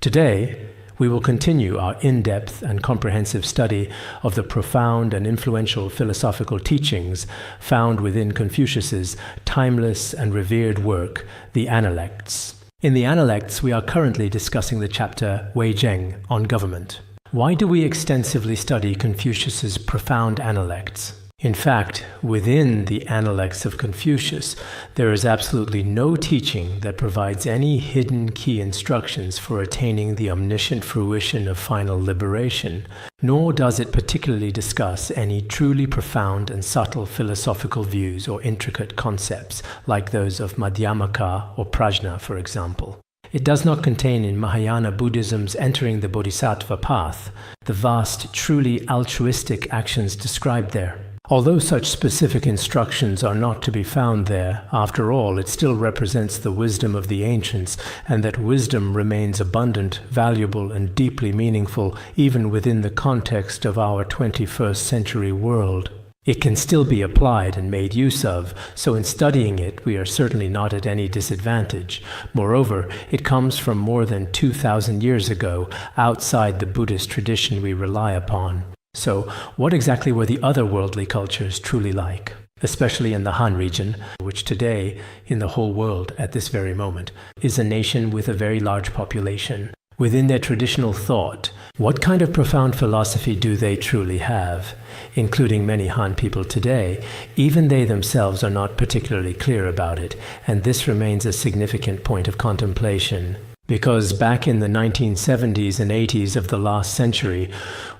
Today, we will continue our in-depth and comprehensive study of the profound and influential philosophical teachings found within Confucius's timeless and revered work, the Analects. In the Analects, we are currently discussing the chapter Wei Zheng on government. Why do we extensively study Confucius's profound Analects? In fact, within the Analects of Confucius, there is absolutely no teaching that provides any hidden key instructions for attaining the omniscient fruition of final liberation, nor does it particularly discuss any truly profound and subtle philosophical views or intricate concepts, like those of Madhyamaka or Prajna, for example. It does not contain in Mahayana Buddhism's entering the Bodhisattva path the vast, truly altruistic actions described there. Although such specific instructions are not to be found there, after all, it still represents the wisdom of the ancients, and that wisdom remains abundant, valuable, and deeply meaningful even within the context of our 21st century world. It can still be applied and made use of, so in studying it we are certainly not at any disadvantage. Moreover, it comes from more than 2,000 years ago, outside the Buddhist tradition we rely upon. So, what exactly were the other worldly cultures truly like? Especially in the Han region, which today, in the whole world at this very moment, is a nation with a very large population. Within their traditional thought, what kind of profound philosophy do they truly have? Including many Han people today, even they themselves are not particularly clear about it, and this remains a significant point of contemplation. Because back in the 1970s and 80s of the last century,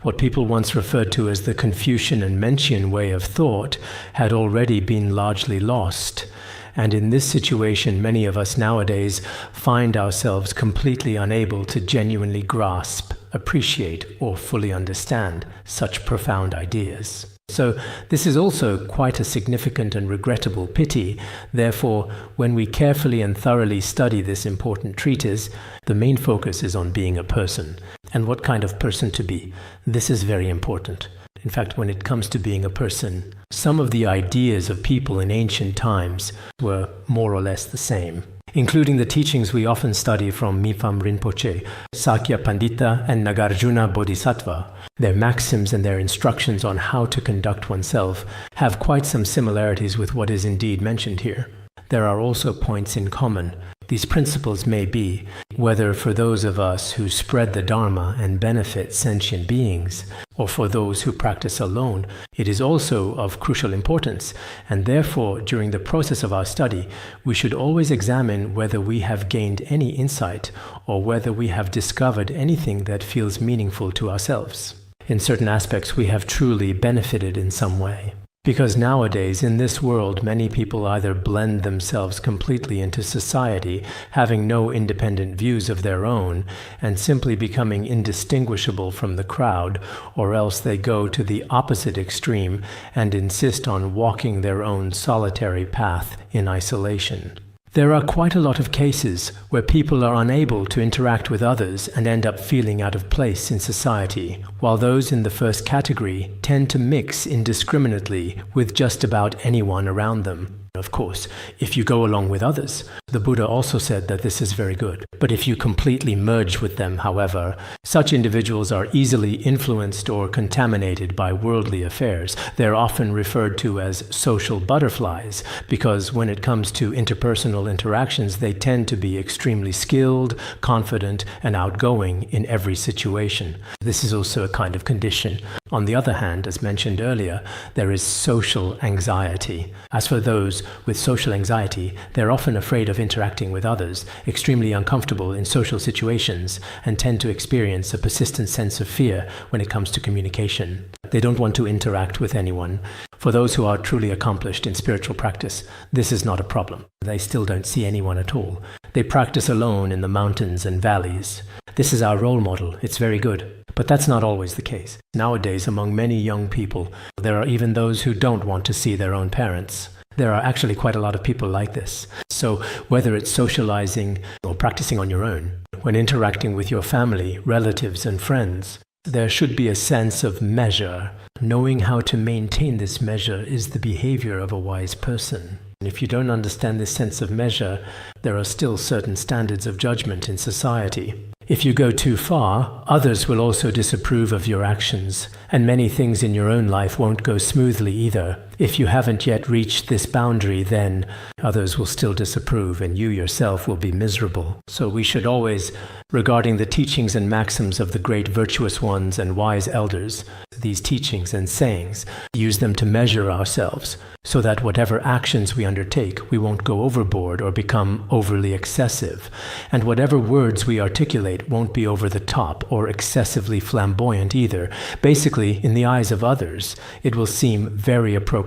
what people once referred to as the Confucian and Mencian way of thought had already been largely lost. And in this situation, many of us nowadays find ourselves completely unable to genuinely grasp, appreciate, or fully understand such profound ideas. So this is also quite a significant and regrettable pity. Therefore, when we carefully and thoroughly study this important treatise, the main focus is on being a person, and what kind of person to be. This is very important. In fact, when it comes to being a person, some of the ideas of people in ancient times were more or less the same, including the teachings we often study from Mipham Rinpoche, Sakya Pandita, and Nagarjuna Bodhisattva. Their maxims and their instructions on how to conduct oneself have quite some similarities with what is indeed mentioned here. There are also points in common. These principles may be, whether for those of us who spread the Dharma and benefit sentient beings, or for those who practice alone, it is also of crucial importance, and therefore, during the process of our study, we should always examine whether we have gained any insight, or whether we have discovered anything that feels meaningful to ourselves. In certain aspects, we have truly benefited in some way. Because nowadays, in this world, many people either blend themselves completely into society, having no independent views of their own, and simply becoming indistinguishable from the crowd, or else they go to the opposite extreme and insist on walking their own solitary path in isolation. There are quite a lot of cases where people are unable to interact with others and end up feeling out of place in society, while those in the first category tend to mix indiscriminately with just about anyone around them. Of course, if you go along with others, the Buddha also said that this is very good. But if you completely merge with them, however, such individuals are easily influenced or contaminated by worldly affairs. They're often referred to as social butterflies, because when it comes to interpersonal interactions, they tend to be extremely skilled, confident, and outgoing in every situation. This is also a kind of condition. On the other hand, as mentioned earlier, there is social anxiety. As for those with social anxiety, they're often afraid of interacting with others, extremely uncomfortable in social situations, and tend to experience a persistent sense of fear when it comes to communication. They don't want to interact with anyone. For those who are truly accomplished in spiritual practice, this is not a problem. They still don't see anyone at all. They practice alone in the mountains and valleys. This is our role model. It's very good. But that's not always the case. Nowadays, among many young people, there are even those who don't want to see their own parents. There are actually quite a lot of people like this. So whether it's socializing or practicing on your own, when interacting with your family, relatives, and friends, there should be a sense of measure. Knowing how to maintain this measure is the behavior of a wise person. And if you don't understand this sense of measure, there are still certain standards of judgment in society. If you go too far, others will also disapprove of your actions, and many things in your own life won't go smoothly either. If you haven't yet reached this boundary, then others will still disapprove and you yourself will be miserable. So we should always, regarding the teachings and maxims of the great virtuous ones and wise elders, these teachings and sayings, use them to measure ourselves, so that whatever actions we undertake, we won't go overboard or become overly excessive. And whatever words we articulate won't be over the top or excessively flamboyant either. Basically, in the eyes of others, it will seem very appropriate.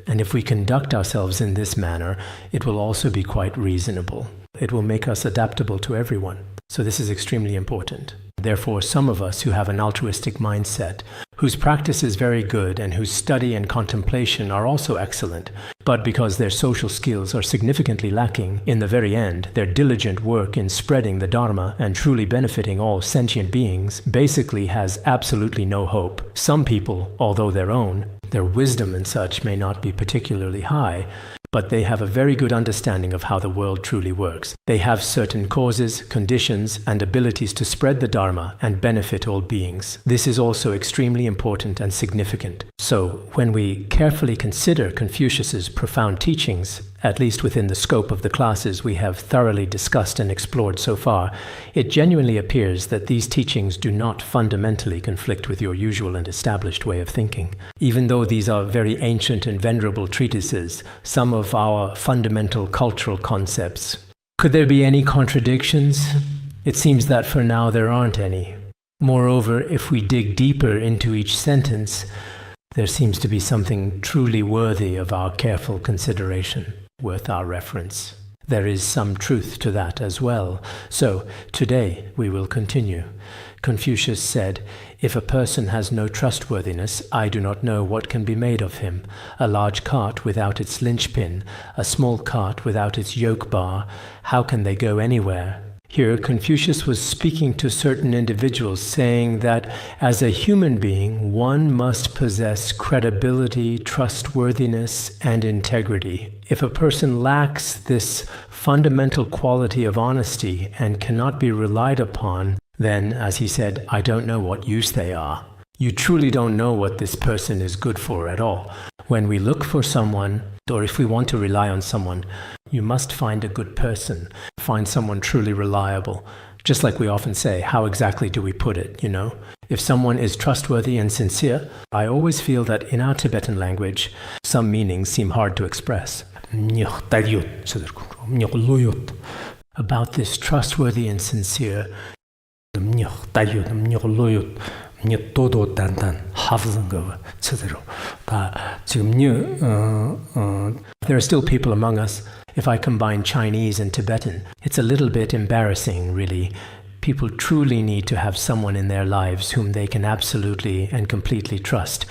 And if we conduct ourselves in this manner, it will also be quite reasonable. It will make us adaptable to everyone. So this is extremely important. Therefore, some of us who have an altruistic mindset, whose practice is very good and whose study and contemplation are also excellent, but because their social skills are significantly lacking, in the very end, their diligent work in spreading the Dharma and truly benefiting all sentient beings basically has absolutely no hope. Some people, although their wisdom and such may not be particularly high, but they have a very good understanding of how the world truly works. They have certain causes, conditions, and abilities to spread the Dharma and benefit all beings. This is also extremely important and significant. So, when we carefully consider Confucius's profound teachings, at least within the scope of the classes we have thoroughly discussed and explored so far, it genuinely appears that these teachings do not fundamentally conflict with your usual and established way of thinking. Even though these are very ancient and venerable treatises, some of our fundamental cultural concepts, could there be any contradictions? It seems that for now there aren't any. Moreover, if we dig deeper into each sentence, there seems to be something truly worthy of our careful consideration, worth our reference. There is some truth to that as well. So, today we will continue. Confucius said, "If a person has no trustworthiness, I do not know what can be made of him. A large cart without its linchpin, a small cart without its yoke bar, how can they go anywhere?" Here, Confucius was speaking to certain individuals, saying that as a human being, one must possess credibility, trustworthiness, and integrity. If a person lacks this fundamental quality of honesty and cannot be relied upon, then, as he said, I don't know what use they are. You truly don't know what this person is good for at all. When we look for someone, or if we want to rely on someone, you must find a good person, find someone truly reliable. Just like we often say, how exactly do we put it, you know? If someone is trustworthy and sincere, I always feel that in our Tibetan language, some meanings seem hard to express. About this trustworthy and sincere, there are still people among us. If I combine Chinese and Tibetan, it's a little bit embarrassing, really. People truly need to have someone in their lives whom they can absolutely and completely trust.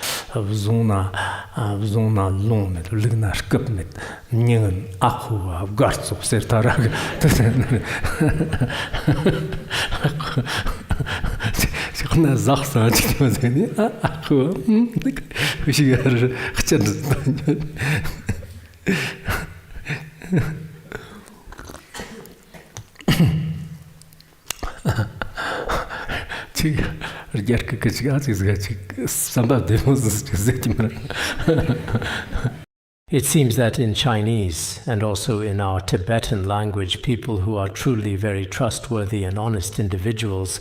It seems that in Chinese and also in our Tibetan language, people who are truly very trustworthy and honest individuals,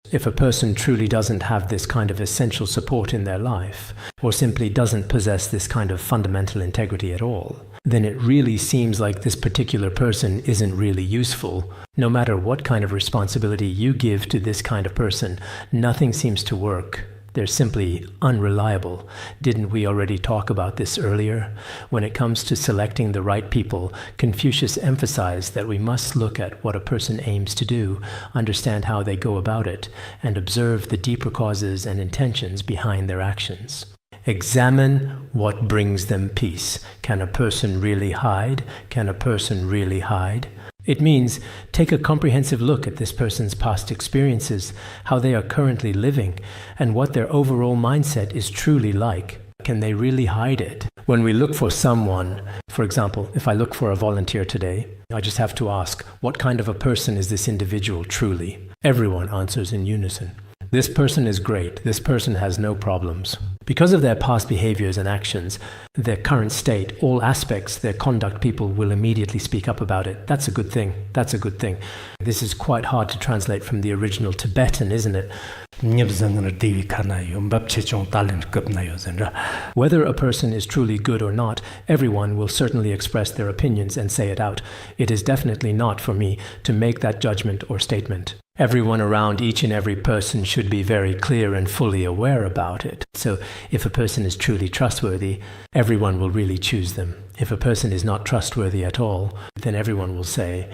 if a person truly doesn't have this kind of essential support in their life, or simply doesn't possess this kind of fundamental integrity at all, then it really seems like this particular person isn't really useful. No matter what kind of responsibility you give to this kind of person, nothing seems to work. They're simply unreliable. Didn't we already talk about this earlier? When it comes to selecting the right people, Confucius emphasized that we must look at what a person aims to do, understand how they go about it, and observe the deeper causes and intentions behind their actions. Examine what brings them peace. Can a person really hide? Can a person really hide? It means take a comprehensive look at this person's past experiences, how they are currently living, and what their overall mindset is truly like. Can they really hide it? When we look for someone, for example, if I look for a volunteer today, I just have to ask, what kind of a person is this individual truly? Everyone answers in unison. This person is great. This person has no problems. Because of their past behaviors and actions, their current state, all aspects, their conduct, people will immediately speak up about it. That's a good thing. That's a good thing. This is quite hard to translate from the original Tibetan, isn't it? Whether a person is truly good or not, everyone will certainly express their opinions and say it out. It is definitely not for me to make that judgment or statement. Everyone around each and every person should be very clear and fully aware about it. So if a person is truly trustworthy, everyone will really choose them. If a person is not trustworthy at all, then everyone will say,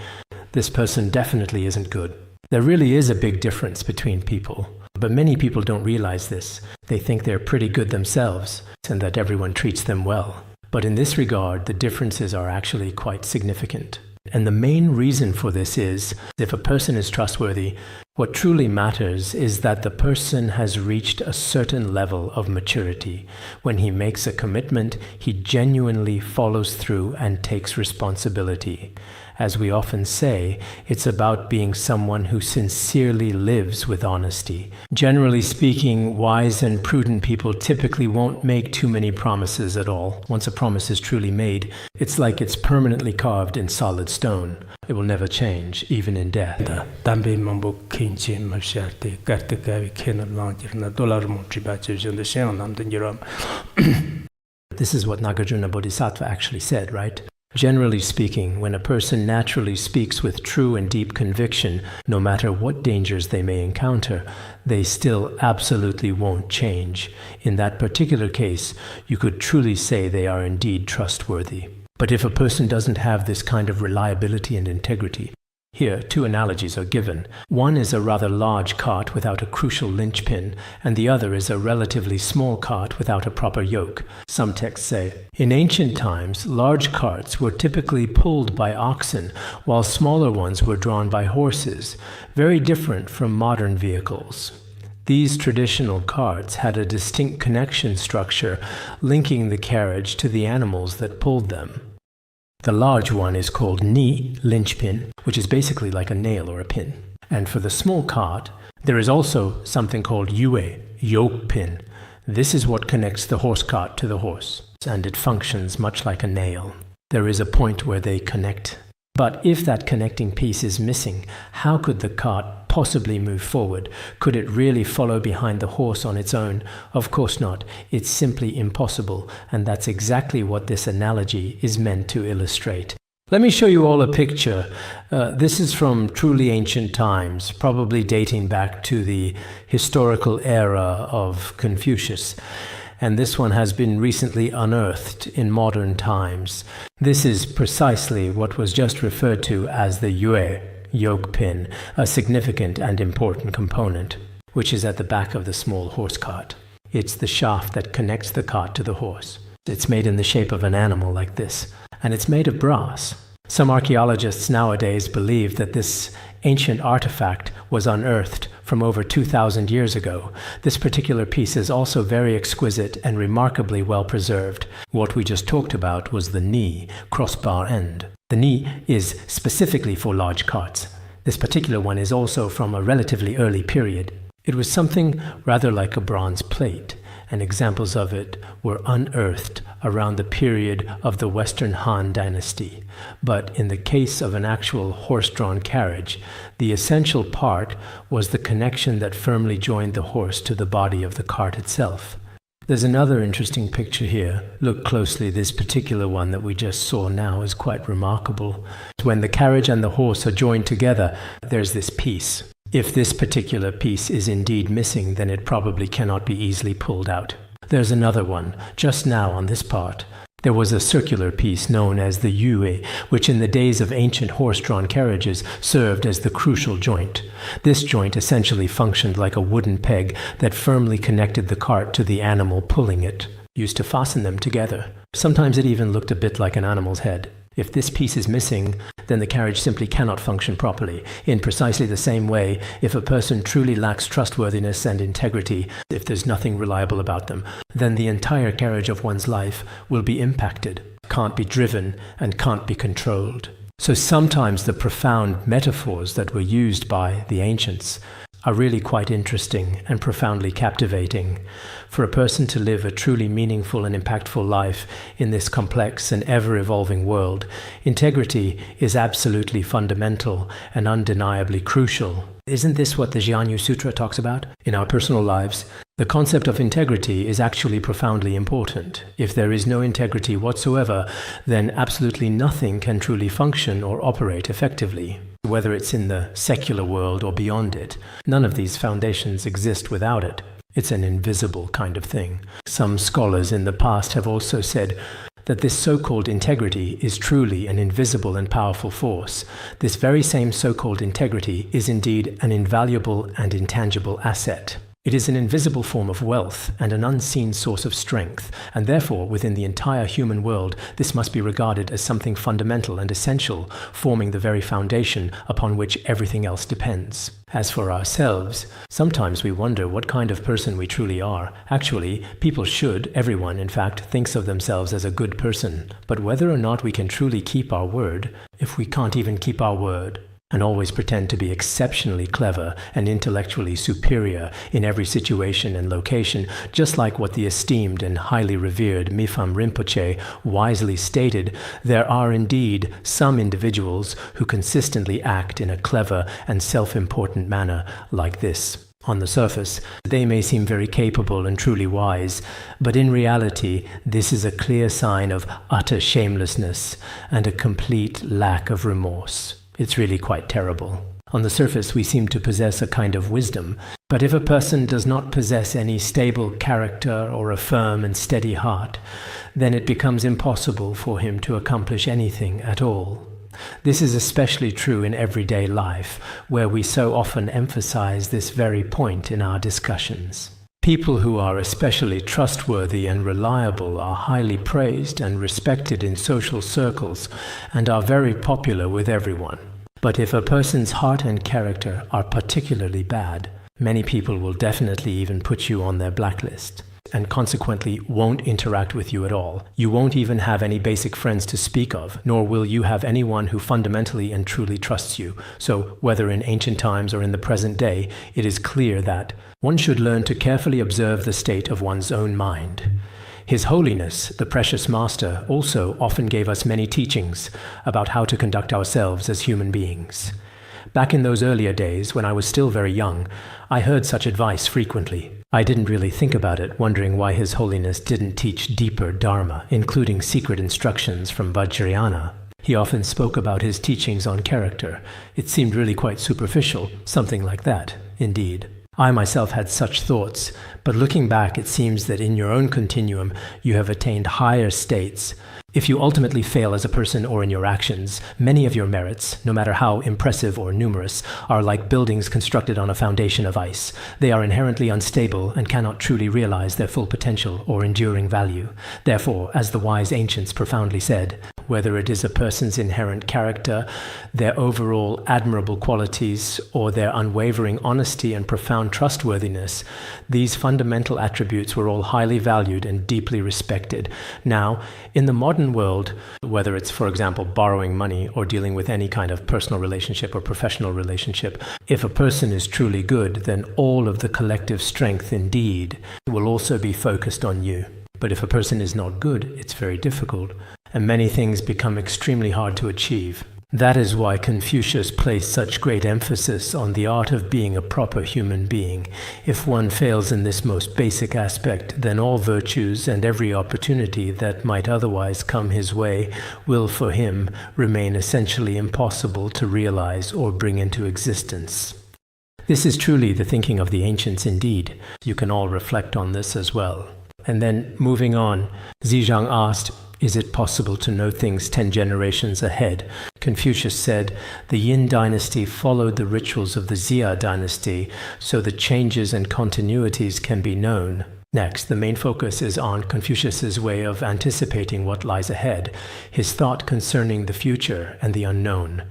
this person definitely isn't good. There really is a big difference between people, but many people don't realize this. They think they're pretty good themselves and that everyone treats them well. But in this regard, the differences are actually quite significant. And the main reason for this is, if a person is trustworthy, what truly matters is that the person has reached a certain level of maturity. When he makes a commitment, he genuinely follows through and takes responsibility. As we often say, it's about being someone who sincerely lives with honesty. Generally speaking, wise and prudent people typically won't make too many promises at all. Once a promise is truly made, it's like it's permanently carved in solid stone. It will never change, even in death. This is what Nagarjuna Bodhisattva actually said, right? Generally speaking, when a person naturally speaks with true and deep conviction, no matter what dangers they may encounter, they still absolutely won't change. In that particular case, you could truly say they are indeed trustworthy. But if a person doesn't have this kind of reliability and integrity, here, two analogies are given. One is a rather large cart without a crucial linchpin, and the other is a relatively small cart without a proper yoke. Some texts say, in ancient times, large carts were typically pulled by oxen, while smaller ones were drawn by horses, very different from modern vehicles. These traditional carts had a distinct connection structure linking the carriage to the animals that pulled them. The large one is called ni, linchpin, which is basically like a nail or a pin. And for the small cart, there is also something called yue, yoke pin. This is what connects the horse cart to the horse, and it functions much like a nail. There is a point where they connect. But if that connecting piece is missing, how could the cart possibly move forward? Could it really follow behind the horse on its own? Of course not. It's simply impossible, and that's exactly what this analogy is meant to illustrate. Let me show you all a picture. This is from truly ancient times, probably dating back to the historical era of Confucius. And this one has been recently unearthed in modern times. This is precisely what was just referred to as the yue, yoke pin, a significant and important component, which is at the back of the small horse cart. It's the shaft that connects the cart to the horse. It's made in the shape of an animal like this, and it's made of brass. Some archaeologists nowadays believe that this ancient artifact was unearthed from over 2,000 years ago. This particular piece is also very exquisite and remarkably well preserved. What we just talked about was the ni, crossbar end. The ni is specifically for large carts. This particular one is also from a relatively early period. It was something rather like a bronze plate, and examples of it were unearthed around the period of the Western Han Dynasty. But in the case of an actual horse-drawn carriage, the essential part was the connection that firmly joined the horse to the body of the cart itself. There's another interesting picture here. Look closely. This particular one that we just saw now is quite remarkable. When the carriage and the horse are joined together, there's this piece. If this particular piece is indeed missing, then it probably cannot be easily pulled out. There's another one, just now on this part. There was a circular piece known as the yue, which in the days of ancient horse-drawn carriages served as the crucial joint. This joint essentially functioned like a wooden peg that firmly connected the cart to the animal pulling it, used to fasten them together. Sometimes it even looked a bit like an animal's head. If this piece is missing, then the carriage simply cannot function properly. In precisely the same way, if a person truly lacks trustworthiness and integrity, if there's nothing reliable about them, then the entire carriage of one's life will be impacted, can't be driven, and can't be controlled. So sometimes the profound metaphors that were used by the ancients are really quite interesting and profoundly captivating. For a person to live a truly meaningful and impactful life in this complex and ever-evolving world, integrity is absolutely fundamental and undeniably crucial. Isn't this what the Jianyu Sutra talks about? In our personal lives, the concept of integrity is actually profoundly important. If there is no integrity whatsoever, then absolutely nothing can truly function or operate effectively. Whether it's in the secular world or beyond it, none of these foundations exist without it. It's an invisible kind of thing. Some scholars in the past have also said that this so-called integrity is truly an invisible and powerful force. This very same so-called integrity is indeed an invaluable and intangible asset. It is an invisible form of wealth and an unseen source of strength, and therefore within the entire human world this must be regarded as something fundamental and essential, forming the very foundation upon which everything else depends. As for ourselves, sometimes we wonder what kind of person we truly are. Actually, people should, everyone in fact, thinks of themselves as a good person. But whether or not we can truly keep our word, if we can't even keep our word, and always pretend to be exceptionally clever and intellectually superior in every situation and location, just like what the esteemed and highly revered Mipham Rinpoche wisely stated, there are indeed some individuals who consistently act in a clever and self-important manner like this. On the surface, they may seem very capable and truly wise, but in reality, this is a clear sign of utter shamelessness and a complete lack of remorse. It's really quite terrible. On the surface, we seem to possess a kind of wisdom, but if a person does not possess any stable character or a firm and steady heart, then it becomes impossible for him to accomplish anything at all. This is especially true in everyday life, where we so often emphasize this very point in our discussions. People who are especially trustworthy and reliable are highly praised and respected in social circles and are very popular with everyone. But if a person's heart and character are particularly bad, many people will definitely even put you on their blacklist, and consequently won't interact with you at all. You won't even have any basic friends to speak of, nor will you have anyone who fundamentally and truly trusts you. So, whether in ancient times or in the present day, it is clear that one should learn to carefully observe the state of one's own mind. His Holiness, the Precious Master, also often gave us many teachings about how to conduct ourselves as human beings. Back in those earlier days, when I was still very young, I heard such advice frequently. I didn't really think about it, wondering why His Holiness didn't teach deeper Dharma, including secret instructions from Vajrayana. He often spoke about his teachings on character. It seemed really quite superficial, something like that, indeed. I myself had such thoughts, but looking back, it seems that in your own continuum, you have attained higher states. If you ultimately fail as a person or in your actions, many of your merits, no matter how impressive or numerous, are like buildings constructed on a foundation of ice. They are inherently unstable and cannot truly realize their full potential or enduring value. Therefore, as the wise ancients profoundly said, whether it is a person's inherent character, their overall admirable qualities, or their unwavering honesty and profound trustworthiness, these fundamental attributes were all highly valued and deeply respected. Now, in the modern world, whether it's, for example, borrowing money or dealing with any kind of personal relationship or professional relationship, if a person is truly good, then all of the collective strength indeed will also be focused on you. But if a person is not good, it's very difficult, and many things become extremely hard to achieve. That is why Confucius placed such great emphasis on the art of being a proper human being. If one fails in this most basic aspect, then all virtues and every opportunity that might otherwise come his way will for him remain essentially impossible to realize or bring into existence. This is truly the thinking of the ancients indeed. You can all reflect on this as well. And then, moving on, Wei Zheng asked, is it possible to know things 10 generations ahead? Confucius said, the Yin dynasty followed the rituals of the Xia dynasty, so the changes and continuities can be known. Next, the main focus is on Confucius's way of anticipating what lies ahead, his thought concerning the future and the unknown.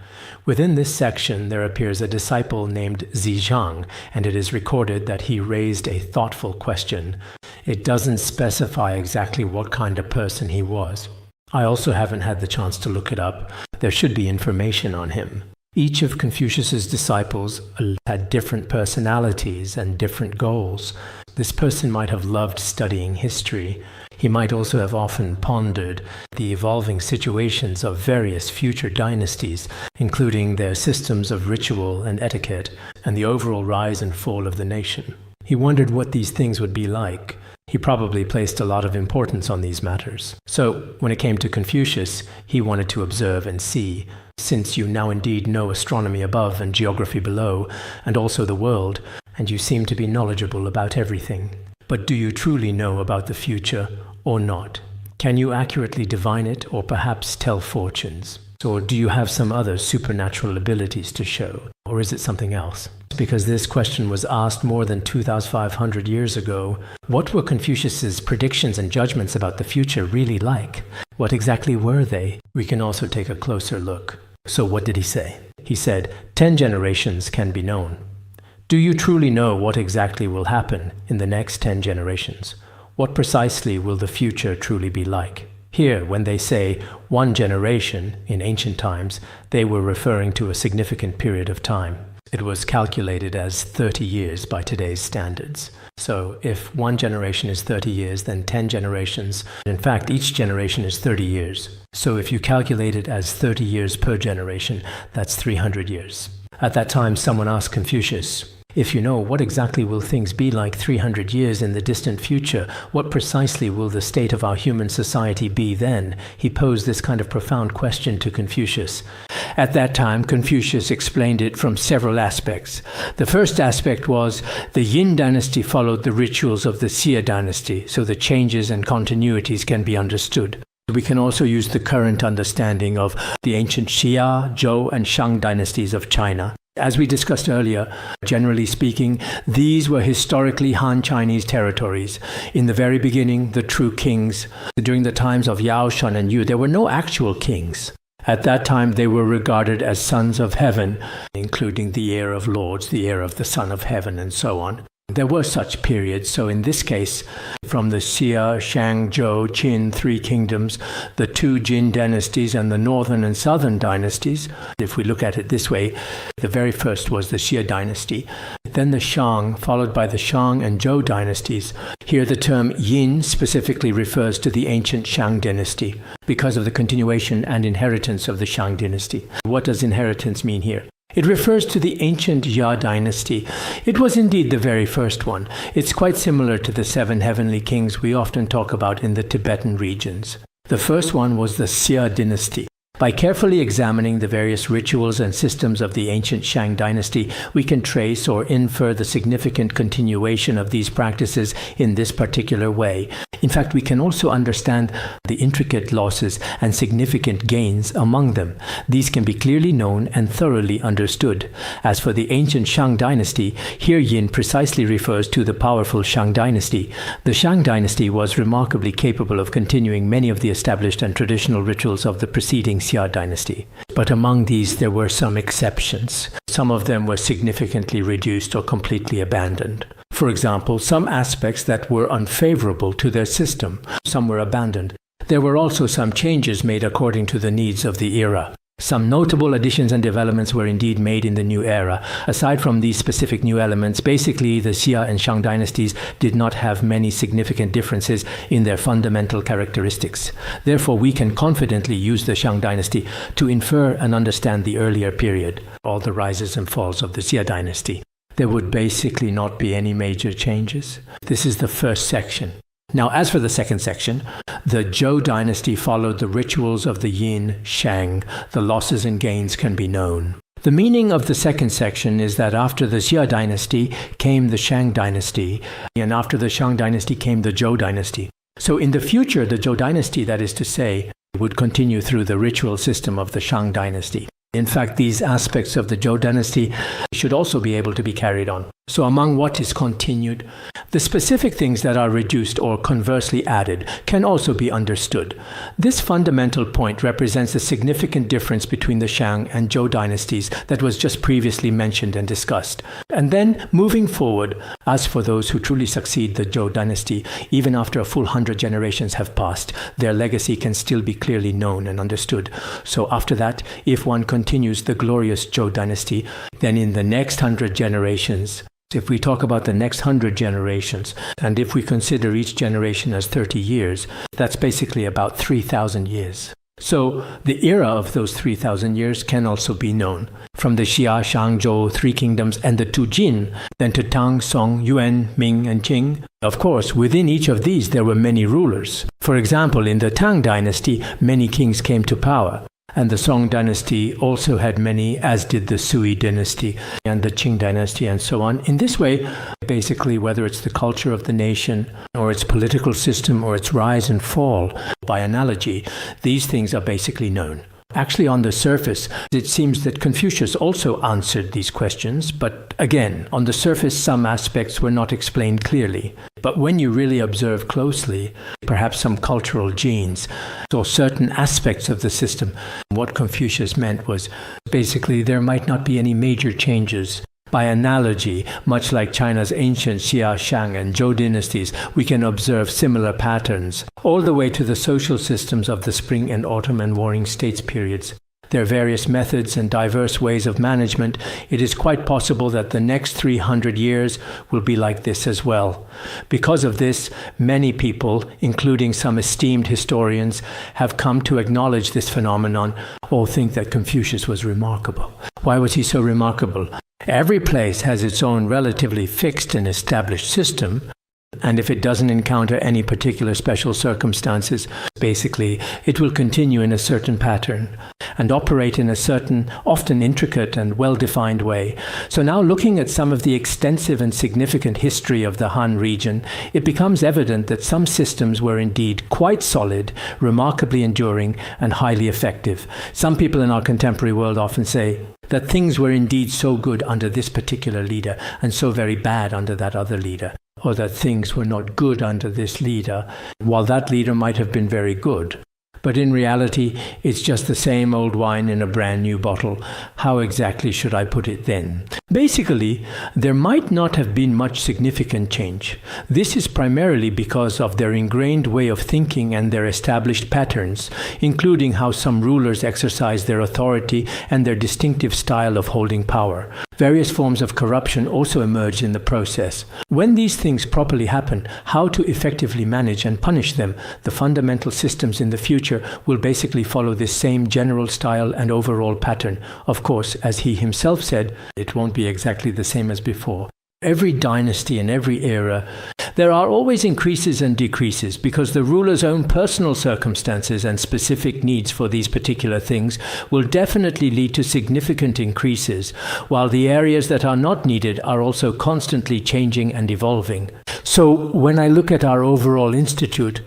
Within this section, there appears a disciple named Wei Zheng, and it is recorded that he raised a thoughtful question. It doesn't specify exactly what kind of person he was. I also haven't had the chance to look it up. There should be information on him. Each of Confucius's disciples had different personalities and different goals. This person might have loved studying history. He might also have often pondered the evolving situations of various future dynasties, including their systems of ritual and etiquette, and the overall rise and fall of the nation. He wondered what these things would be like. He probably placed a lot of importance on these matters. So, when it came to Confucius, he wanted to observe and see. Since you now indeed know astronomy above and geography below, and also the world, and you seem to be knowledgeable about everything. But do you truly know about the future or not? Can you accurately divine it or perhaps tell fortunes? Or do you have some other supernatural abilities to show? Or is it something else? Because this question was asked more than 2,500 years ago. What were Confucius's predictions and judgments about the future really like? What exactly were they? We can also take a closer look. So what did he say? He said, 10 generations can be known. Do you truly know what exactly will happen in the next 10 generations? What precisely will the future truly be like? Here, when they say 1 generation in ancient times, they were referring to a significant period of time. It was calculated as 30 years by today's standards. So if 1 generation is 30 years, then 10 generations, in fact, each generation is 30 years. So if you calculate it as 30 years per generation, that's 300 years. At that time, someone asked Confucius, if you know, what exactly will things be like 300 years in the distant future? What precisely will the state of our human society be then? He posed this kind of profound question to Confucius. At that time, Confucius explained it from several aspects. The first aspect was the Yin dynasty followed the rituals of the Xia dynasty, so the changes and continuities can be understood. We can also use the current understanding of the ancient Xia, Zhou, and Shang dynasties of China. As we discussed earlier, generally speaking, these were historically Han Chinese territories. In the very beginning, the true kings. During the times of Yao, Shan, and Yu, there were no actual kings. At that time, they were regarded as sons of heaven, including the heir of lords, the heir of the son of heaven, and so on. There were such periods, so in this case, from the Xia, Shang, Zhou, Qin 3 kingdoms, the 2 Jin dynasties and the northern and southern dynasties, if we look at it this way, the very first was the Xia dynasty, then the Shang, followed by the Shang and Zhou dynasties. Here the term Yin specifically refers to the ancient Shang dynasty, because of the continuation and inheritance of the Shang dynasty. What does inheritance mean here? It refers to the ancient Ya dynasty. It was indeed the very first one. It's quite similar to the 7 heavenly kings we often talk about in the Tibetan regions. The first one was the Xia dynasty. By carefully examining the various rituals and systems of the ancient Shang dynasty, we can trace or infer the significant continuation of these practices in this particular way. In fact, we can also understand the intricate losses and significant gains among them. These can be clearly known and thoroughly understood. As for the ancient Shang dynasty, here Yin precisely refers to the powerful Shang dynasty. The Shang dynasty was remarkably capable of continuing many of the established and traditional rituals of the preceding Xia dynasty. But among these there were some exceptions. Some of them were significantly reduced or completely abandoned. For example, some aspects that were unfavorable to their system, some were abandoned. There were also some changes made according to the needs of the era. Some notable additions and developments were indeed made in the new era. Aside from these specific new elements, basically the Xia and Shang dynasties did not have many significant differences in their fundamental characteristics. Therefore, we can confidently use the Shang dynasty to infer and understand the earlier period, all the rises and falls of the Xia dynasty. There would basically not be any major changes. This is the first section. Now, as for the second section, the Zhou dynasty followed the rituals of the Yin, Shang. The losses and gains can be known. The meaning of the second section is that after the Xia dynasty came the Shang dynasty, and after the Shang dynasty came the Zhou dynasty. So in the future, the Zhou dynasty, that is to say, would continue through the ritual system of the Shang dynasty. In fact, these aspects of the Zhou dynasty should also be able to be carried on. So among what is continued, the specific things that are reduced or conversely added can also be understood. This fundamental point represents a significant difference between the Shang and Zhou dynasties that was just previously mentioned and discussed. And then, moving forward, as for those who truly succeed the Zhou dynasty, even after a full 100 generations have passed, their legacy can still be clearly known and understood. So after that, if one continues the glorious Zhou dynasty, then in the next 100 generations, if we talk about the next 100 generations, and if we consider each generation as 30 years, that's basically about 3,000 years. So the era of those 3,000 years can also be known. From the Xia, Shang, Zhou, three kingdoms, and the two Jin, then to Tang, Song, Yuan, Ming, and Qing. Of course, within each of these there were many rulers. For example, in the Tang dynasty, many kings came to power. And the Song dynasty also had many, as did the Sui dynasty and the Qing dynasty and so on. In this way, basically, whether it's the culture of the nation or its political system or its rise and fall, by analogy, these things are basically known. Actually, on the surface, it seems that Confucius also answered these questions, but again, on the surface, some aspects were not explained clearly. But when you really observe closely, perhaps some cultural genes or certain aspects of the system, what Confucius meant was basically there might not be any major changes. By analogy, much like China's ancient Xia, Shang, and Zhou dynasties, we can observe similar patterns, all the way to the social systems of the Spring and Autumn and Warring States periods. Their various methods and diverse ways of management, it is quite possible that the next 300 years will be like this as well. Because of this, many people, including some esteemed historians, have come to acknowledge this phenomenon or think that Confucius was remarkable. Why was he so remarkable? Every place has its own relatively fixed and established system, and if it doesn't encounter any particular special circumstances, basically it will continue in a certain pattern and operate in a certain, often intricate and well-defined way. So now, looking at some of the extensive and significant history of the Han region, it becomes evident that some systems were indeed quite solid, remarkably enduring, and highly effective. Some people in our contemporary world often say that things were indeed so good under this particular leader and so very bad under that other leader, or that things were not good under this leader, while that leader might have been very good. But in reality, it's just the same old wine in a brand new bottle. How exactly should I put it then? Basically, there might not have been much significant change. This is primarily because of their ingrained way of thinking and their established patterns, including how some rulers exercise their authority and their distinctive style of holding power. Various forms of corruption also emerge in the process. When these things properly happen, how to effectively manage and punish them, the fundamental systems in the future will basically follow this same general style and overall pattern. Of course, as he himself said, it won't be exactly the same as before. Every dynasty and every era, there are always increases and decreases because the ruler's own personal circumstances and specific needs for these particular things will definitely lead to significant increases, while the areas that are not needed are also constantly changing and evolving. So when I look at our overall institute,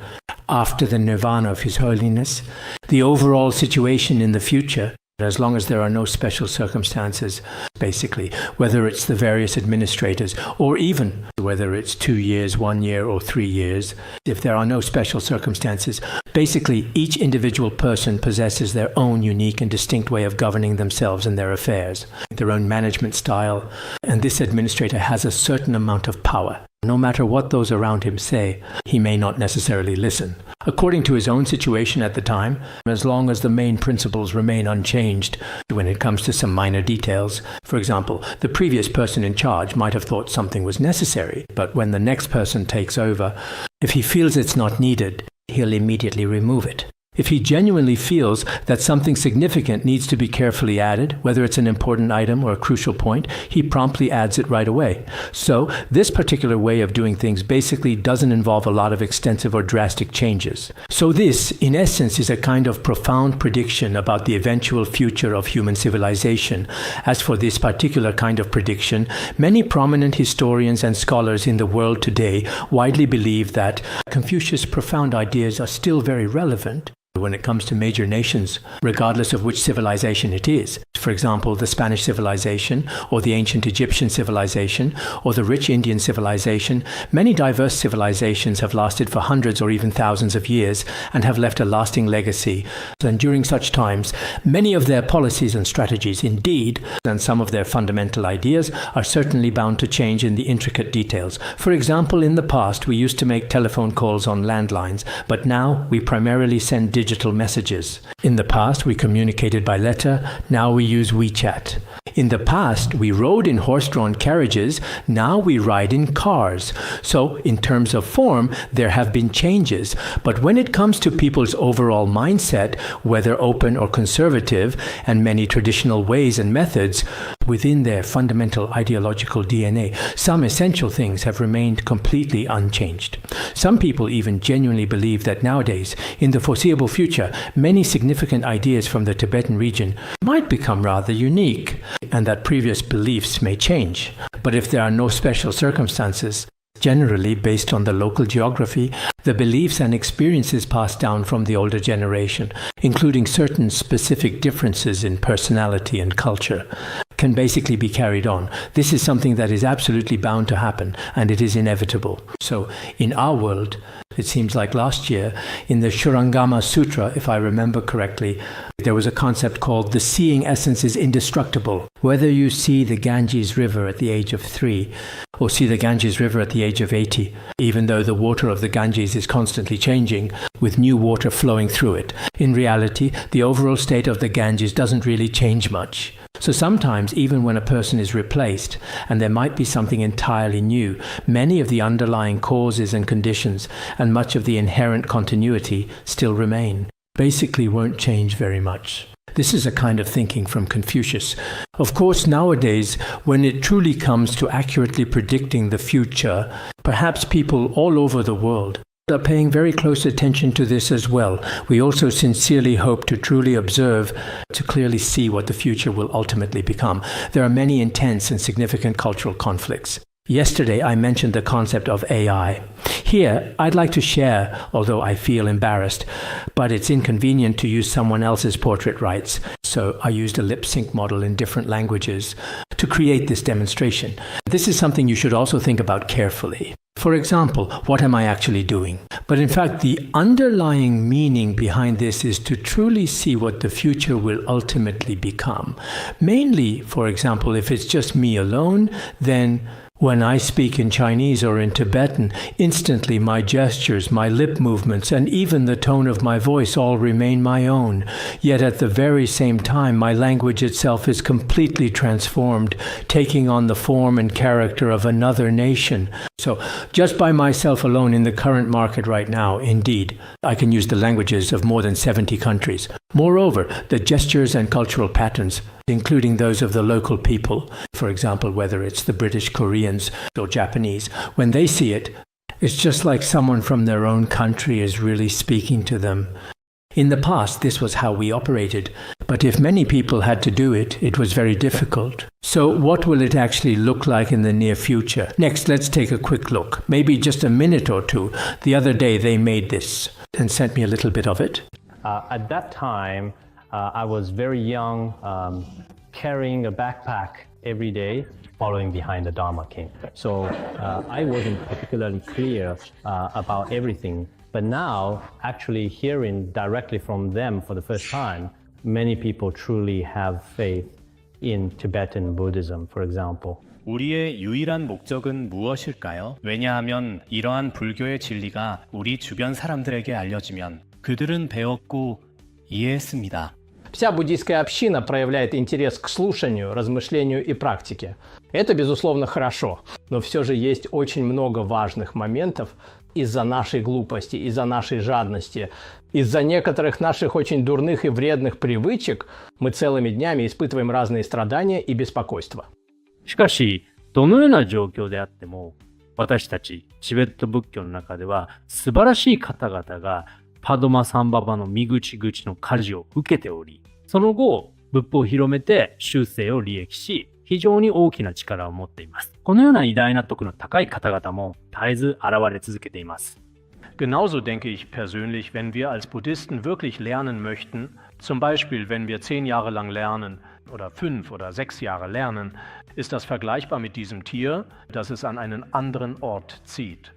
after the nirvana of His Holiness, the overall situation in the future, as long as there are no special circumstances, basically, whether it's the various administrators, or even whether it's 2 years, 1 year, or 3 years, if there are no special circumstances, basically each individual person possesses their own unique and distinct way of governing themselves and their affairs, their own management style, and this administrator has a certain amount of power. No matter what those around him say, he may not necessarily listen. According to his own situation at the time, as long as the main principles remain unchanged when it comes to some minor details. For example, the previous person in charge might have thought something was necessary, but when the next person takes over, if he feels it's not needed, he'll immediately remove it. If he genuinely feels that something significant needs to be carefully added, whether it's an important item or a crucial point, he promptly adds it right away. So this particular way of doing things basically doesn't involve a lot of extensive or drastic changes. So this, in essence, is a kind of profound prediction about the eventual future of human civilization. As for this particular kind of prediction, many prominent historians and scholars in the world today widely believe that Confucius' profound ideas are still very relevant, when it comes to major nations, regardless of which civilization it is. For example, the Spanish civilization, or the ancient Egyptian civilization, or the rich Indian civilization. Many diverse civilizations have lasted for hundreds or even thousands of years and have left a lasting legacy. And during such times, many of their policies and strategies, indeed, and some of their fundamental ideas, are certainly bound to change in the intricate details. For example, in the past, we used to make telephone calls on landlines, but now we primarily send digital messages. In the past, we communicated by letter. Now we use WeChat. In the past, we rode in horse-drawn carriages. Now we ride in cars. So, in terms of form, there have been changes. But when it comes to people's overall mindset, whether open or conservative, and many traditional ways and methods, within their fundamental ideological DNA, some essential things have remained completely unchanged. Some people even genuinely believe that nowadays, in the foreseeable future, many significant ideas from the Tibetan region might become rather unique, and that previous beliefs may change. But if there are no special circumstances, generally based on the local geography, the beliefs and experiences passed down from the older generation, including certain specific differences in personality and culture, can basically be carried on. This is something that is absolutely bound to happen, and it is inevitable. So, in our world, it seems like last year, in the Shurangama Sutra, if I remember correctly, there was a concept called the seeing essence is indestructible. Whether you see the Ganges River at the age of 3, or see the Ganges River at the age of 80, even though the water of the Ganges is constantly changing, with new water flowing through it. In reality, the overall state of the Ganges doesn't really change much. So sometimes, even when a person is replaced, and there might be something entirely new, many of the underlying causes and conditions, and much of the inherent continuity still remain. Basically won't change very much. This is a kind of thinking from Confucius. Of course, nowadays, when it truly comes to accurately predicting the future, perhaps people all over the world are paying very close attention to this as well. We also sincerely hope to truly observe, to clearly see what the future will ultimately become. There are many intense and significant cultural conflicts. Yesterday, I mentioned the concept of AI. Here, I'd like to share, although I feel embarrassed, but it's inconvenient to use someone else's portrait rights, so I used a lip sync model in different languages to create this demonstration. This is something you should also think about carefully. For example, what am I actually doing? But in fact, the underlying meaning behind this is to truly see what the future will ultimately become. Mainly, for example, if it's just me alone, then when I speak in Chinese or in Tibetan, instantly my gestures, my lip movements, and even the tone of my voice all remain my own. Yet at the very same time, my language itself is completely transformed, taking on the form and character of another nation. So, just by myself alone in the current market right now, indeed, I can use the languages of more than 70 countries. Moreover, the gestures and cultural patterns, including those of the local people, for example, whether it's the British, Koreans, or Japanese, when they see it, it's just like someone from their own country is really speaking to them. In the past, this was how we operated, but if many people had to do it, it was very difficult. So what will it actually look like in the near future? Next, let's take a quick look, maybe just a minute or two. The other day, they made this and sent me a little bit of it. At that time, I was very young, carrying a backpack every day, following behind the Dharma King. So I wasn't particularly clear about everything. But now, actually hearing directly from them for the first time, many people truly have faith in Tibetan Buddhism, for example. 우리의 유일한 목적은 무엇일까요? 왜냐하면 이러한 불교의 진리가 우리 주변 사람들에게 알려지면 그들은 배웠고 이해했습니다. Вся буддийская община проявляет интерес к слушанию, размышлению и практике. Это, безусловно, хорошо, но все же есть очень много важных моментов из-за нашей глупости, из-за нашей жадности, из-за некоторых наших очень дурных и вредных привычек мы целыми днями испытываем разные страдания и беспокойство. しかし、どのような状況であっても、私たちチベット仏教の中では素晴らしい方々がパドマサンババの見口々の舵を受けており、その後、仏法を広めて終生を利益し、非常に大きな力を持っています。このような偉大な徳の高い方々も絶えず現れ続けています。Genauso denke ich persönlich, wenn wir als Buddhisten wirklich lernen möchten, zum Beispiel wenn wir 10 Jahre lang lernen oder 5 oder 6 Jahre lernen, ist das vergleichbar mit diesem Tier, das es an einen anderen Ort zieht.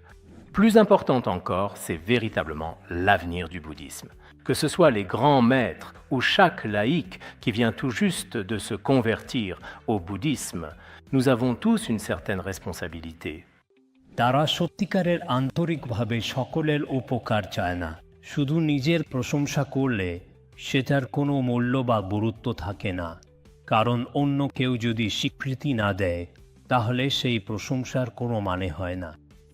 Plus important encore, c'est véritablement l'avenir du bouddhisme. Que ce soit les grands maîtres ou chaque laïc qui vient tout juste de se convertir au bouddhisme, nous avons tous une certaine responsabilité. তারা সত্যিকারের আন্তরিকভাবে সকলের উপকার চায় না। শুধু নিজের প্রশংসা করলে সেটার কোনো মূল্য বা গুরুত্ব থাকে না। কারণ অন্য কেউ যদি স্বীকৃতি না দেয় তাহলে সেই প্রশংসার কোনো মানে হয় না।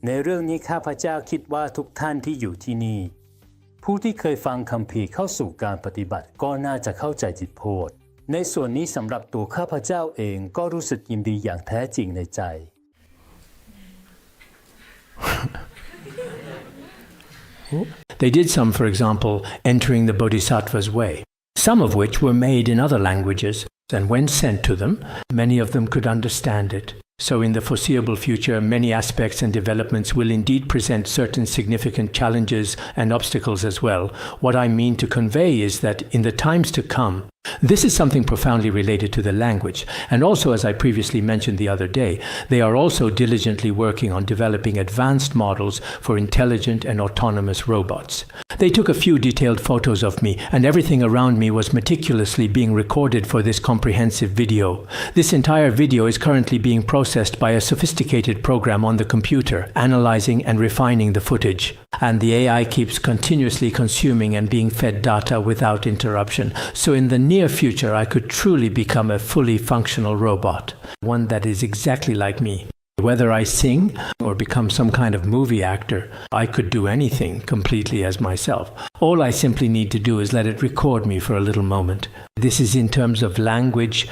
ในเรื่องนี้ข้าพเจ้าคิดว่าทุกท่านที่อยู่ที่นี่ผู้ที่เคยฟังคัมภีร์เข้าสู่การปฏิบัติก็น่าจะเข้าใจจิตโพธิในส่วนนี้สำหรับตัวข้าพเจ้าเองก็รู้สึกยินดีอย่างแท้จริงในใจ They did some, for example, entering the Bodhisattva's way, some of which were made in other languages, and when sent to them, many of them could understand it. So in the foreseeable future, many aspects and developments will indeed present certain significant challenges and obstacles as well. What I mean to convey is that in the times to come, this is something profoundly related to the language. And also, as I previously mentioned the other day, they are also diligently working on developing advanced models for intelligent and autonomous robots. They took a few detailed photos of me, and everything around me was meticulously being recorded for this comprehensive video. This entire video is currently being processed by a sophisticated program on the computer, analyzing and refining the footage. And the AI keeps continuously consuming and being fed data without interruption. So in the near future, I could truly become a fully functional robot, one that is exactly like me. Whether I sing or become some kind of movie actor, I could do anything completely as myself. All I simply need to do is let it record me for a little moment. This is in terms of language.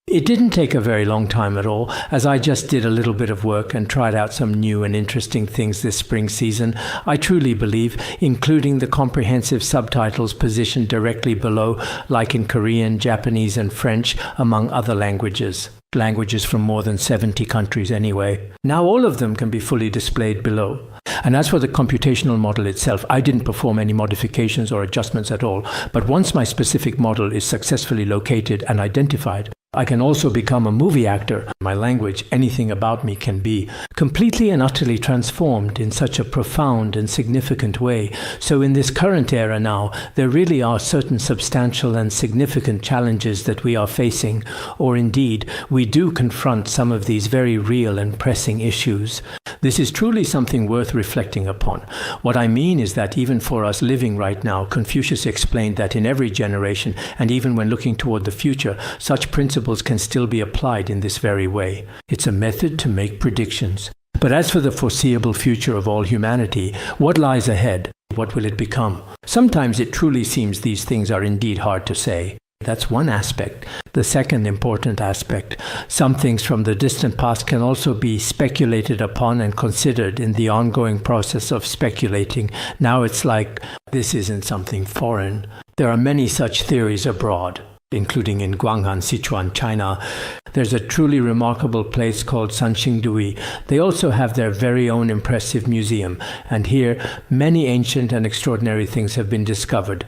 It didn't take a very long time at all, as I just did a little bit of work and tried out some new and interesting things this spring season. I truly believe, including the comprehensive subtitles positioned directly below, like in Korean, Japanese, and French, among other languages. Languages from more than 70 countries anyway. Now all of them can be fully displayed below. And as for the computational model itself, I didn't perform any modifications or adjustments at all, but once my specific model is successfully located and identified, I can also become a movie actor. My language, anything about me can be completely and utterly transformed in such a profound and significant way. So in this current era now, there really are certain substantial and significant challenges that we are facing, or indeed, we do confront some of these very real and pressing issues. This is truly something worth reflecting upon. What I mean is that even for us living right now, Confucius explained that in every generation, and even when looking toward the future, such principles can still be applied in this very way. It's a method to make predictions. But as for the foreseeable future of all humanity, what lies ahead? What will it become? Sometimes it truly seems these things are indeed hard to say. That's one aspect. The second important aspect, some things from the distant past can also be speculated upon and considered in the ongoing process of speculating. Now it's like this isn't something foreign. There are many such theories abroad, including in Guanghan, Sichuan, China. There's a truly remarkable place called Sanxingdui. They also have their very own impressive museum, and here many ancient and extraordinary things have been discovered.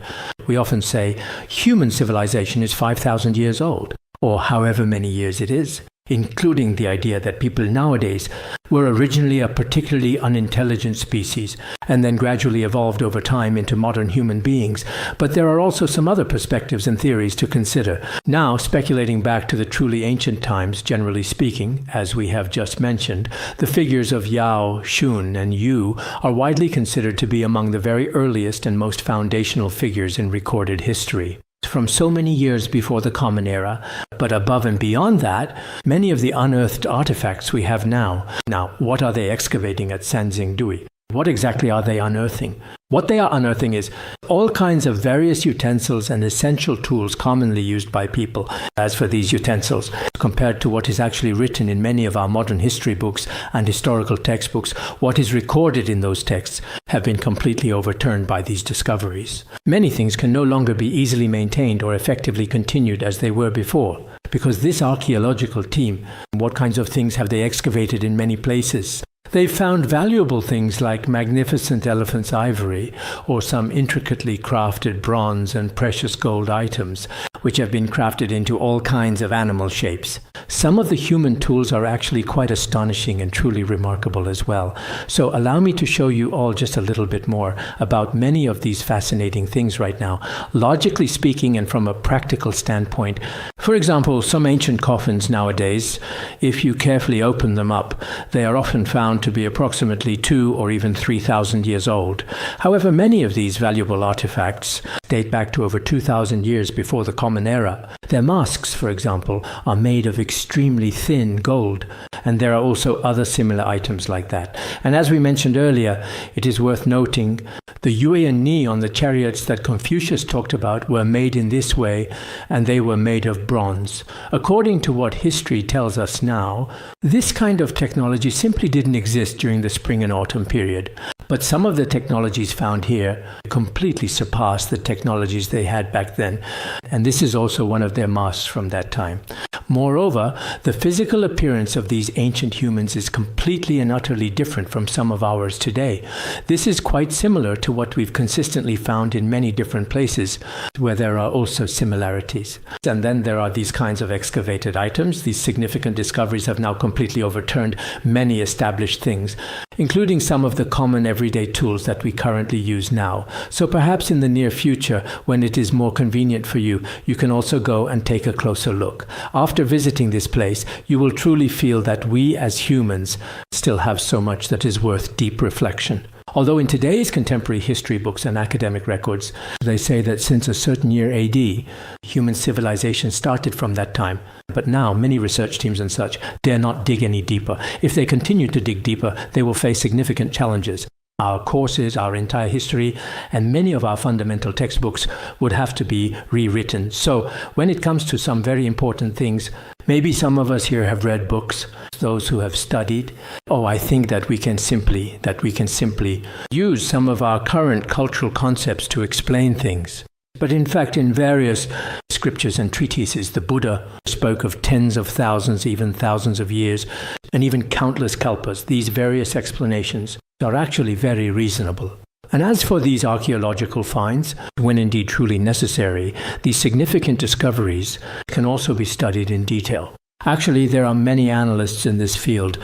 We often say human civilization is 5,000 years old, or however many years it is, including the idea that people nowadays were originally a particularly unintelligent species and then gradually evolved over time into modern human beings. But there are also some other perspectives and theories to consider. Now, speculating back to the truly ancient times, generally speaking, as we have just mentioned, the figures of Yao, Shun, and Yu are widely considered to be among the very earliest and most foundational figures in recorded history. From so many years before the Common Era, but above and beyond that, many of the unearthed artifacts we have now. Now, what are they excavating at Sanxingdui? What exactly are they unearthing? What they are unearthing is all kinds of various utensils and essential tools commonly used by people. As for these utensils, compared to what is actually written in many of our modern history books and historical textbooks, what is recorded in those texts have been completely overturned by these discoveries. Many things can no longer be easily maintained or effectively continued as they were before, because this archaeological team, what kinds of things have they excavated in many places? They found valuable things like magnificent elephant's ivory or some intricately crafted bronze and precious gold items, which have been crafted into all kinds of animal shapes. Some of the human tools are actually quite astonishing and truly remarkable as well. So allow me to show you all just a little bit more about many of these fascinating things right now, logically speaking and from a practical standpoint. For example, some ancient coffins nowadays, if you carefully open them up, they are often found to be approximately 2,000 or even 3,000 years old. However, many of these valuable artifacts date back to over 2,000 years before the Common Era. Their masks, for example, are made of extremely thin gold, and there are also other similar items like that. And as we mentioned earlier, it is worth noting the yue and ni on the chariots that Confucius talked about were made in this way, and they were made of bronze. According to what history tells us now, this kind of technology simply didn't exist during the spring and autumn period. But some of the technologies found here completely surpass the technologies they had back then. And this is also one of their masks from that time. Moreover, the physical appearance of these ancient humans is completely and utterly different from some of ours today. This is quite similar to what we've consistently found in many different places, where there are also similarities. And then there are these kinds of excavated items. These significant discoveries have now completely overturned many established things, including some of the common everyday tools that we currently use now. So perhaps in the near future, when it is more convenient for you, you can also go and take a closer look. After visiting this place, you will truly feel that we as humans still have so much that is worth deep reflection. Although in today's contemporary history books and academic records, they say that since a certain year AD, human civilization started from that time. But now, many research teams and such dare not dig any deeper. If they continue to dig deeper, they will face significant challenges. Our courses, our entire history, and many of our fundamental textbooks would have to be rewritten. So when it comes to some very important things, maybe some of us here have read books, those who have studied. I think that we can simply use some of our current cultural concepts to explain things. But in fact, in various scriptures and treatises, the Buddha spoke of tens of thousands, even thousands of years, and even countless kalpas. These various explanations are actually very reasonable. And as for these archaeological finds, when indeed truly necessary, these significant discoveries can also be studied in detail. Actually, there are many analysts in this field,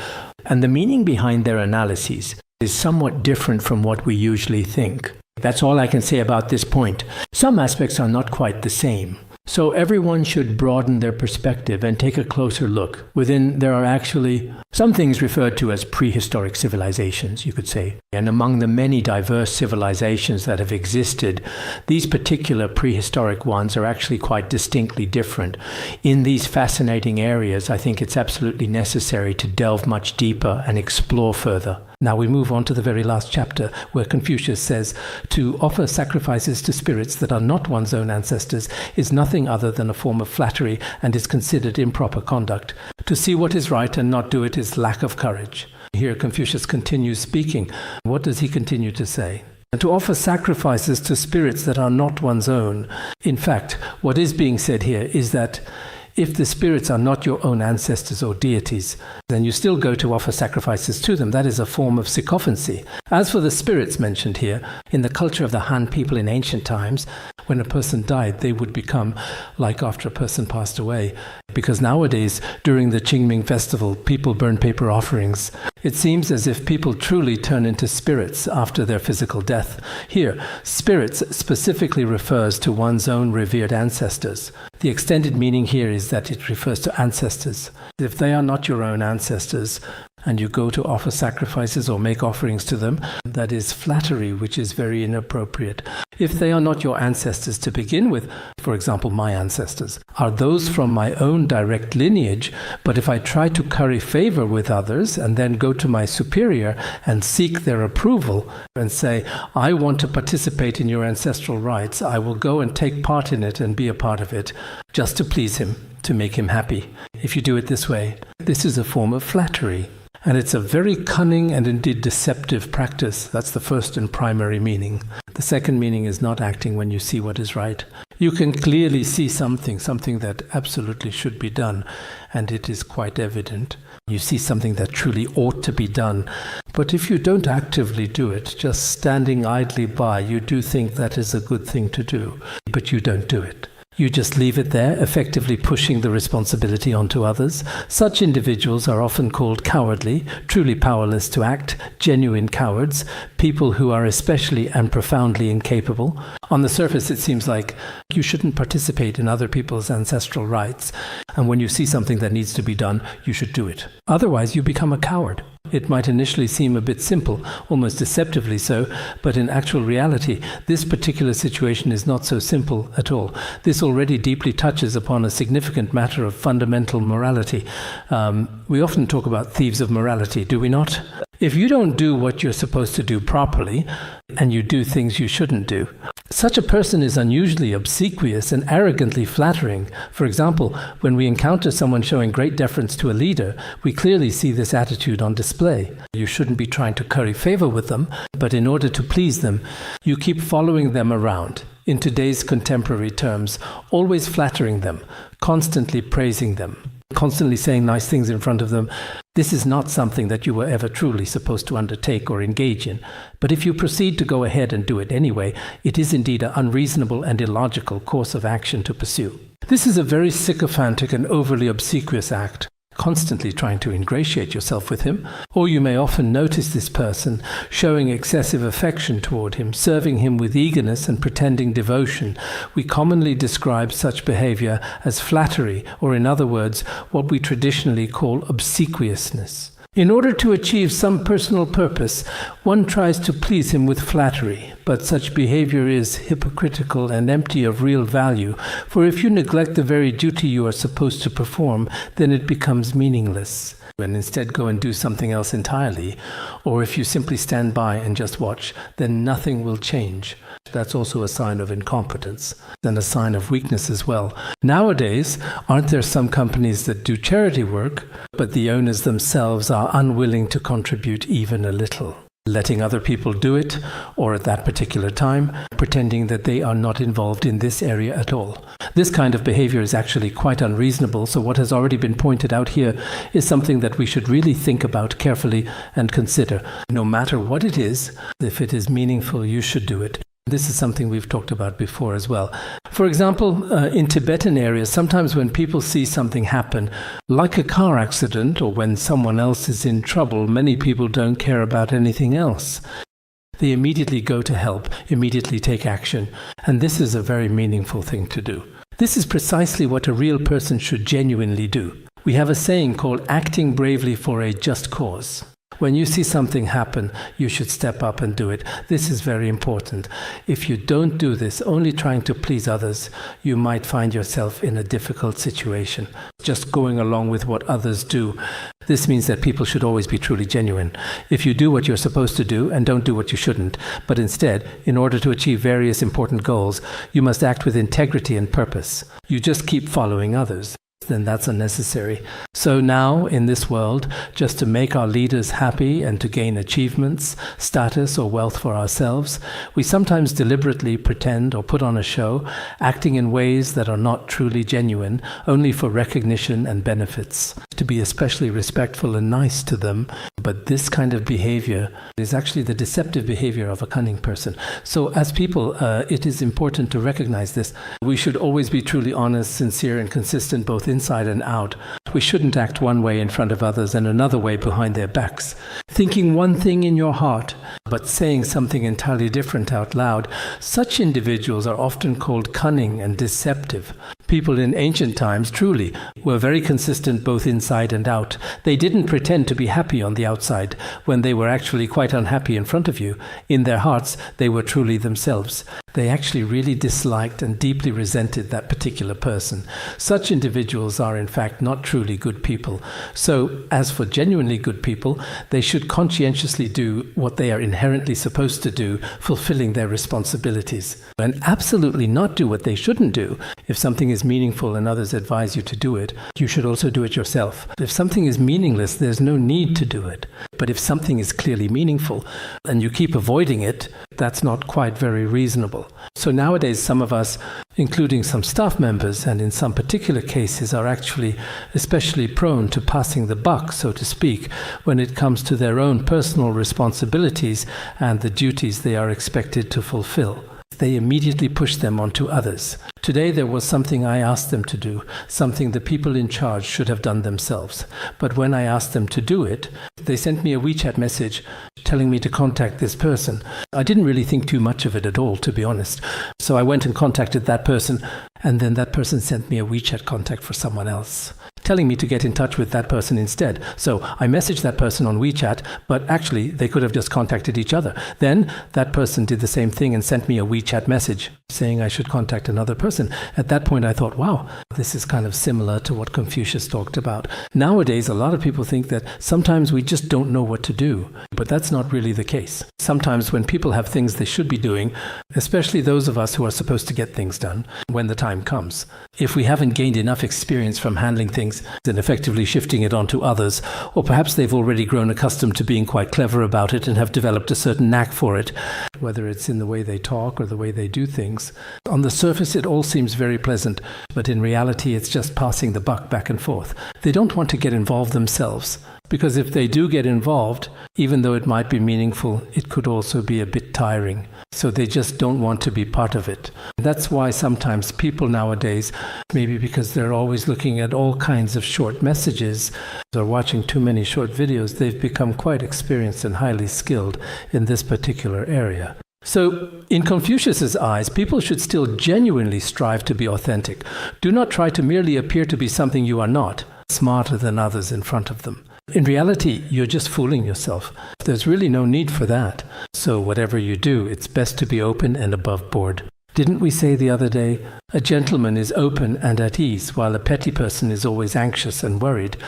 and the meaning behind their analyses is somewhat different from what we usually think. That's all I can say about this point. Some aspects are not quite the same. So everyone should broaden their perspective and take a closer look. Within, there are actually some things referred to as prehistoric civilizations, you could say. And among the many diverse civilizations that have existed, these particular prehistoric ones are actually quite distinctly different. In these fascinating areas, I think it's absolutely necessary to delve much deeper and explore further. Now we move on to the very last chapter, where Confucius says, to offer sacrifices to spirits that are not one's own ancestors is nothing other than a form of flattery and is considered improper conduct. To see what is right and not do it is lack of courage. Here Confucius continues speaking. What does he continue to say? And to offer sacrifices to spirits that are not one's own. In fact, what is being said here is that if the spirits are not your own ancestors or deities, then you still go to offer sacrifices to them. That is a form of sycophancy. As for the spirits mentioned here, in the culture of the Han people in ancient times, when a person died, they would become like after a person passed away. Because nowadays, during the Qingming festival, people burn paper offerings. It seems as if people truly turn into spirits after their physical death. Here, spirits specifically refers to one's own revered ancestors. The extended meaning here is that it refers to ancestors. If they are not your own ancestors, and you go to offer sacrifices or make offerings to them, that is flattery, which is very inappropriate. If they are not your ancestors to begin with, for example, my ancestors are those from my own direct lineage, but if I try to curry favor with others and then go to my superior and seek their approval and say, I want to participate in your ancestral rites, I will go and take part in it and be a part of it, just to please him, to make him happy. If you do it this way, this is a form of flattery. And it's a very cunning and indeed deceptive practice. That's the first and primary meaning. The second meaning is not acting when you see what is right. You can clearly see something that absolutely should be done, and it is quite evident. You see something that truly ought to be done. But if you don't actively do it, just standing idly by, you do think that is a good thing to do, but you don't do it. You just leave it there, effectively pushing the responsibility onto others. Such individuals are often called cowardly, truly powerless to act, genuine cowards, people who are especially and profoundly incapable. On the surface, it seems like you shouldn't participate in other people's ancestral rites, and when you see something that needs to be done, you should do it. Otherwise, you become a coward. It might initially seem a bit simple, almost deceptively so, but in actual reality, this particular situation is not so simple at all. This already deeply touches upon a significant matter of fundamental morality. We often talk about thieves of morality, do we not? If you don't do what you're supposed to do properly, and you do things you shouldn't do, such a person is unusually obsequious and arrogantly flattering. For example, when we encounter someone showing great deference to a leader, we clearly see this attitude on display. You shouldn't be trying to curry favor with them, but in order to please them, you keep following them around. In today's contemporary terms, always flattering them, constantly praising them, constantly saying nice things in front of them. This is not something that you were ever truly supposed to undertake or engage in. But if you proceed to go ahead and do it anyway, it is indeed an unreasonable and illogical course of action to pursue. This is a very sycophantic and overly obsequious act, constantly trying to ingratiate yourself with him, or you may often notice this person showing excessive affection toward him, serving him with eagerness and pretending devotion. We commonly describe such behavior as flattery, or in other words, what we traditionally call obsequiousness. In order to achieve some personal purpose, one tries to please him with flattery, but such behavior is hypocritical and empty of real value, for if you neglect the very duty you are supposed to perform, then it becomes meaningless, and instead go and do something else entirely. Or if you simply stand by and just watch, then nothing will change. That's also a sign of incompetence and a sign of weakness as well. Nowadays, aren't there some companies that do charity work, but the owners themselves are unwilling to contribute even a little, letting other people do it, or at that particular time, pretending that they are not involved in this area at all. This kind of behavior is actually quite unreasonable, so what has already been pointed out here is something that we should really think about carefully and consider. No matter what it is, if it is meaningful, you should do it. This is something we've talked about before as well. For example, in Tibetan areas, sometimes when people see something happen, like a car accident or when someone else is in trouble, many people don't care about anything else. They immediately go to help, immediately take action, and this is a very meaningful thing to do. This is precisely what a real person should genuinely do. We have a saying called acting bravely for a just cause. When you see something happen, you should step up and do it. This is very important. If you don't do this, only trying to please others, you might find yourself in a difficult situation, just going along with what others do. This means that people should always be truly genuine. If you do what you're supposed to do and don't do what you shouldn't, but instead, in order to achieve various important goals, you must act with integrity and purpose. You just keep following others, then that's unnecessary. So now, in this world, just to make our leaders happy and to gain achievements, status, or wealth for ourselves, we sometimes deliberately pretend or put on a show, acting in ways that are not truly genuine, only for recognition and benefits, to be especially respectful and nice to them. But this kind of behavior is actually the deceptive behavior of a cunning person. So as people, it is important to recognize this. We should always be truly honest, sincere, and consistent both inside and out. We shouldn't act one way in front of others and another way behind their backs. Thinking one thing in your heart, but saying something entirely different out loud, such individuals are often called cunning and deceptive. People in ancient times, truly, were very consistent both inside and out. They didn't pretend to be happy on the outside when they were actually quite unhappy in front of you. In their hearts, they were truly themselves. They actually really disliked and deeply resented that particular person. Such individuals are in fact not truly good people. So, as for genuinely good people, they should conscientiously do what they are inherently supposed to do, fulfilling their responsibilities, and absolutely not do what they shouldn't do. If something is meaningful and others advise you to do it, you should also do it yourself. If something is meaningless, there's no need to do it. But if something is clearly meaningful and you keep avoiding it, that's not quite very reasonable. So nowadays, some of us, including some staff members, and in some particular cases, are actually especially prone to passing the buck, so to speak, when it comes to their own personal responsibilities and the duties they are expected to fulfill. They immediately push them onto others. Today there was something I asked them to do, something the people in charge should have done themselves. But when I asked them to do it, they sent me a WeChat message telling me to contact this person. I didn't really think too much of it at all, to be honest. So I went and contacted that person, and then that person sent me a WeChat contact for someone else, telling me to get in touch with that person instead. So I messaged that person on WeChat, but actually they could have just contacted each other. Then that person did the same thing and sent me a WeChat message saying I should contact another person. At that point I thought, wow, this is kind of similar to what Confucius talked about. Nowadays, a lot of people think that sometimes we just don't know what to do, but that's not really the case. Sometimes when people have things they should be doing, especially those of us who are supposed to get things done when the time comes, if we haven't gained enough experience from handling things and effectively shifting it onto others, or perhaps they've already grown accustomed to being quite clever about it and have developed a certain knack for it, whether it's in the way they talk or the way they do things. On the surface, it all seems very pleasant, but in reality, it's just passing the buck back and forth. They don't want to get involved themselves, because if they do get involved, even though it might be meaningful, it could also be a bit tiring. So they just don't want to be part of it. That's why sometimes people nowadays, maybe because they're always looking at all kinds of short messages or watching too many short videos, they've become quite experienced and highly skilled in this particular area. So, in Confucius's eyes, people should still genuinely strive to be authentic. Do not try to merely appear to be something you are not, smarter than others in front of them. In reality, you're just fooling yourself. There's really no need for that. So whatever you do, it's best to be open and above board. Didn't we say the other day, a gentleman is open and at ease, while a petty person is always anxious and worried?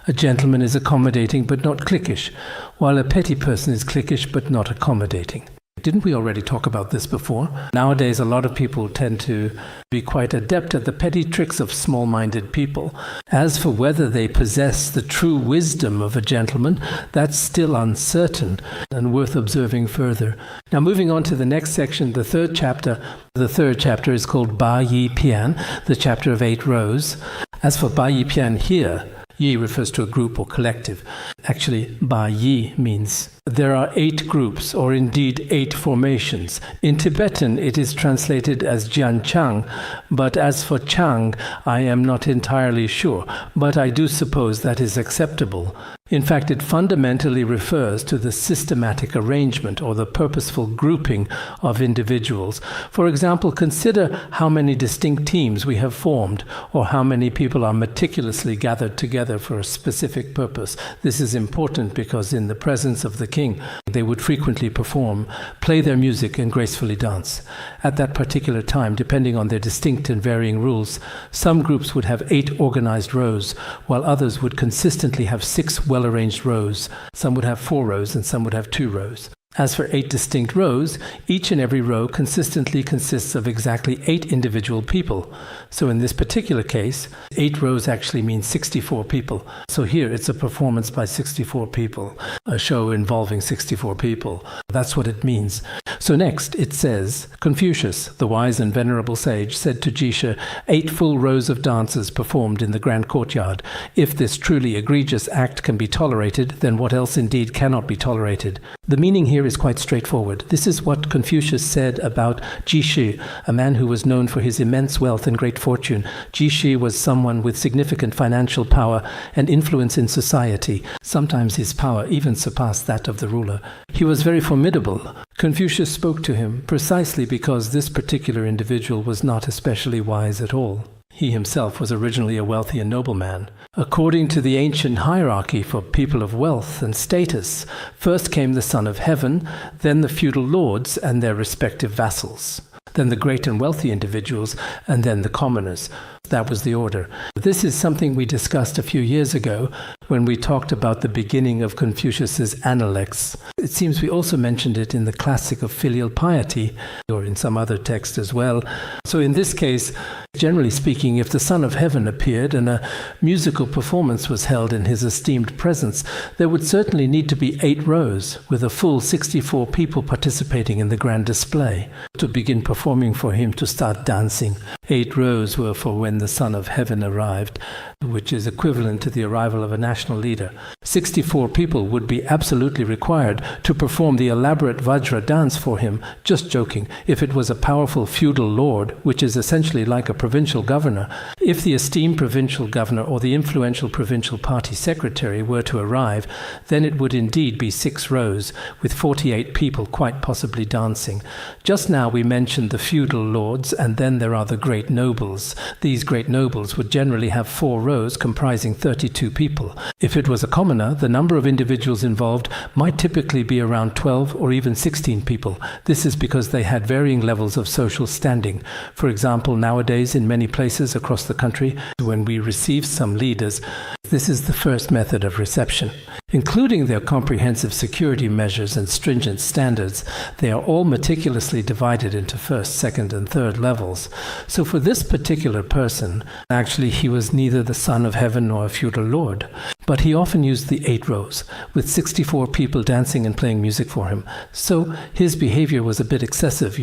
A gentleman is accommodating but not cliquish, while a petty person is cliquish but not accommodating. Didn't we already talk about this before? Nowadays, a lot of people tend to be quite adept at the petty tricks of small-minded people. As for whether they possess the true wisdom of a gentleman, that's still uncertain and worth observing further. Now, moving on to the next section, the third chapter. The third chapter is called Ba Yi Pian, the chapter of 8 rows. As for Ba Yi Pian here, Yi refers to a group or collective. Actually, Ba Yi means there are 8 groups, or indeed 8 formations. In Tibetan, it is translated as Jian Chang, but as for Chang, I am not entirely sure, but I do suppose that is acceptable. In fact, it fundamentally refers to the systematic arrangement or the purposeful grouping of individuals. For example, consider how many distinct teams we have formed, or how many people are meticulously gathered together for a specific purpose. This is important because in the presence of the king, they would frequently perform, play their music, and gracefully dance. At that particular time, depending on their distinct and varying rules, some groups would have 8 organized rows, while others would consistently have 6 well-arranged rows. Some would have 4 rows and some would have 2 rows. As for 8 distinct rows, each and every row consistently consists of exactly 8 individual people. So in this particular case, 8 rows actually means 64 people. So here it's a performance by 64 people, a show involving 64 people. That's what it means. So next it says, Confucius, the wise and venerable sage, said to Jisha, 8 full rows of dancers performed in the grand courtyard. If this truly egregious act can be tolerated, then what else indeed cannot be tolerated? The meaning here is quite straightforward. This is what Confucius said about Jishi, a man who was known for his immense wealth and great fortune. Jishi was someone with significant financial power and influence in society. Sometimes his power even surpassed that of the ruler. He was very formidable. Confucius spoke to him precisely because this particular individual was not especially wise at all. He himself was originally a wealthy and noble man. According to the ancient hierarchy for people of wealth and status, first came the Son of Heaven, then the feudal lords and their respective vassals, then the great and wealthy individuals, and then the commoners. That was the order. This is something we discussed a few years ago when we talked about the beginning of Confucius's Analects. It seems we also mentioned it in the classic of filial piety, or in some other text as well. So in this case, generally speaking, if the Son of Heaven appeared and a musical performance was held in his esteemed presence, there would certainly need to be 8 rows with a full 64 people participating in the grand display to begin performing for him to start dancing. 8 rows were for when the Son of Heaven arrived, which is equivalent to the arrival of a national leader. 64 people would be absolutely required to perform the elaborate Vajra dance for him. Just joking, if it was a powerful feudal lord, which is essentially like a provincial governor, if the esteemed provincial governor or the influential provincial party secretary were to arrive, then it would indeed be 6 rows with 48 people quite possibly dancing. Just now we mentioned the feudal lords, and then there are the great nobles. These great nobles would generally have 4 rows comprising 32 people. If it was a commoner, the number of individuals involved might typically be around 12 or even 16 people. This is because they had varying levels of social standing. For example, nowadays in many places across the country, when we receive some leaders, this is the first method of reception. Including their comprehensive security measures and stringent standards, they are all meticulously divided into first, second, and third levels. So for this particular person, actually he was neither the Son of Heaven nor a feudal lord, but he often used the 8 rows, with 64 people dancing and playing music for him. So his behavior was a bit excessive,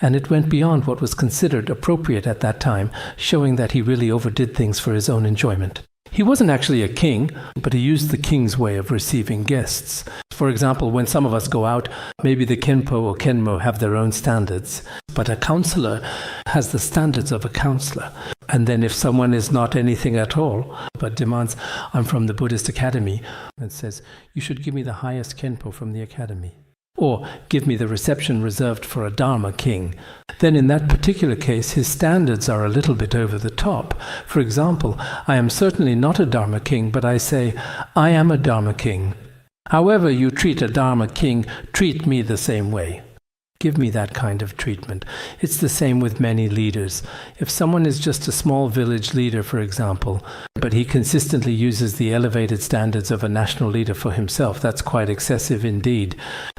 and it went beyond what was considered appropriate at that time, showing that he really overdid things for his own enjoyment. He wasn't actually a king, but he used the king's way of receiving guests. For example, when some of us go out, maybe the Khenpo or Khenmo have their own standards, but a counselor has the standards of a counselor. And then if someone is not anything at all, but demands, I'm from the Buddhist academy, and says, you should give me the highest Khenpo from the academy, or give me the reception reserved for a Dharma king, then in that particular case his standards are a little bit over the top. For example, I am certainly not a Dharma king, but I say, I am a Dharma king. However you treat a Dharma king, treat me the same way. Give me that kind of treatment. It's the same with many leaders. If someone is just a small village leader, for example, but he consistently uses the elevated standards of a national leader for himself, that's quite excessive indeed.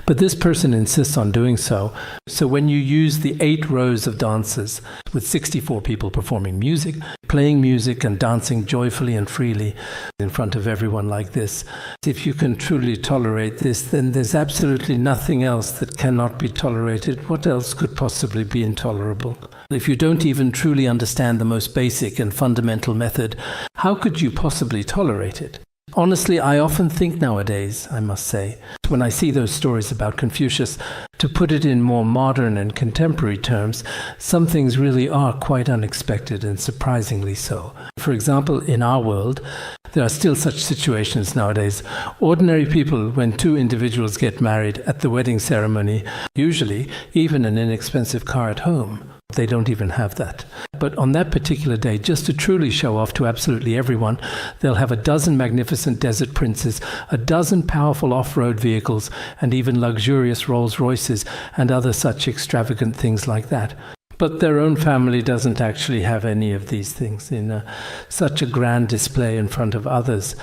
But this person insists on doing so. So when you use the 8 rows of dancers, with 64 people performing music, playing music and dancing joyfully and freely in front of everyone like this, if you can truly tolerate this, then there's absolutely nothing else that cannot be tolerated. What else could possibly be intolerable? If you don't even truly understand the most basic and fundamental method, how could you possibly tolerate it? Honestly, I often think nowadays, I must say, when I see those stories about Confucius, to put it in more modern and contemporary terms, some things really are quite unexpected and surprisingly so. For example, in our world, there are still such situations nowadays. Ordinary people, when 2 individuals get married at the wedding ceremony, usually even an inexpensive car at home. They don't even have that. But on that particular day, just to truly show off to absolutely everyone, they'll have a dozen magnificent desert princes, a dozen powerful off-road vehicles, and even luxurious Rolls-Royces and other such extravagant things like that. But their own family doesn't actually have any of these things. Such a grand display in front of others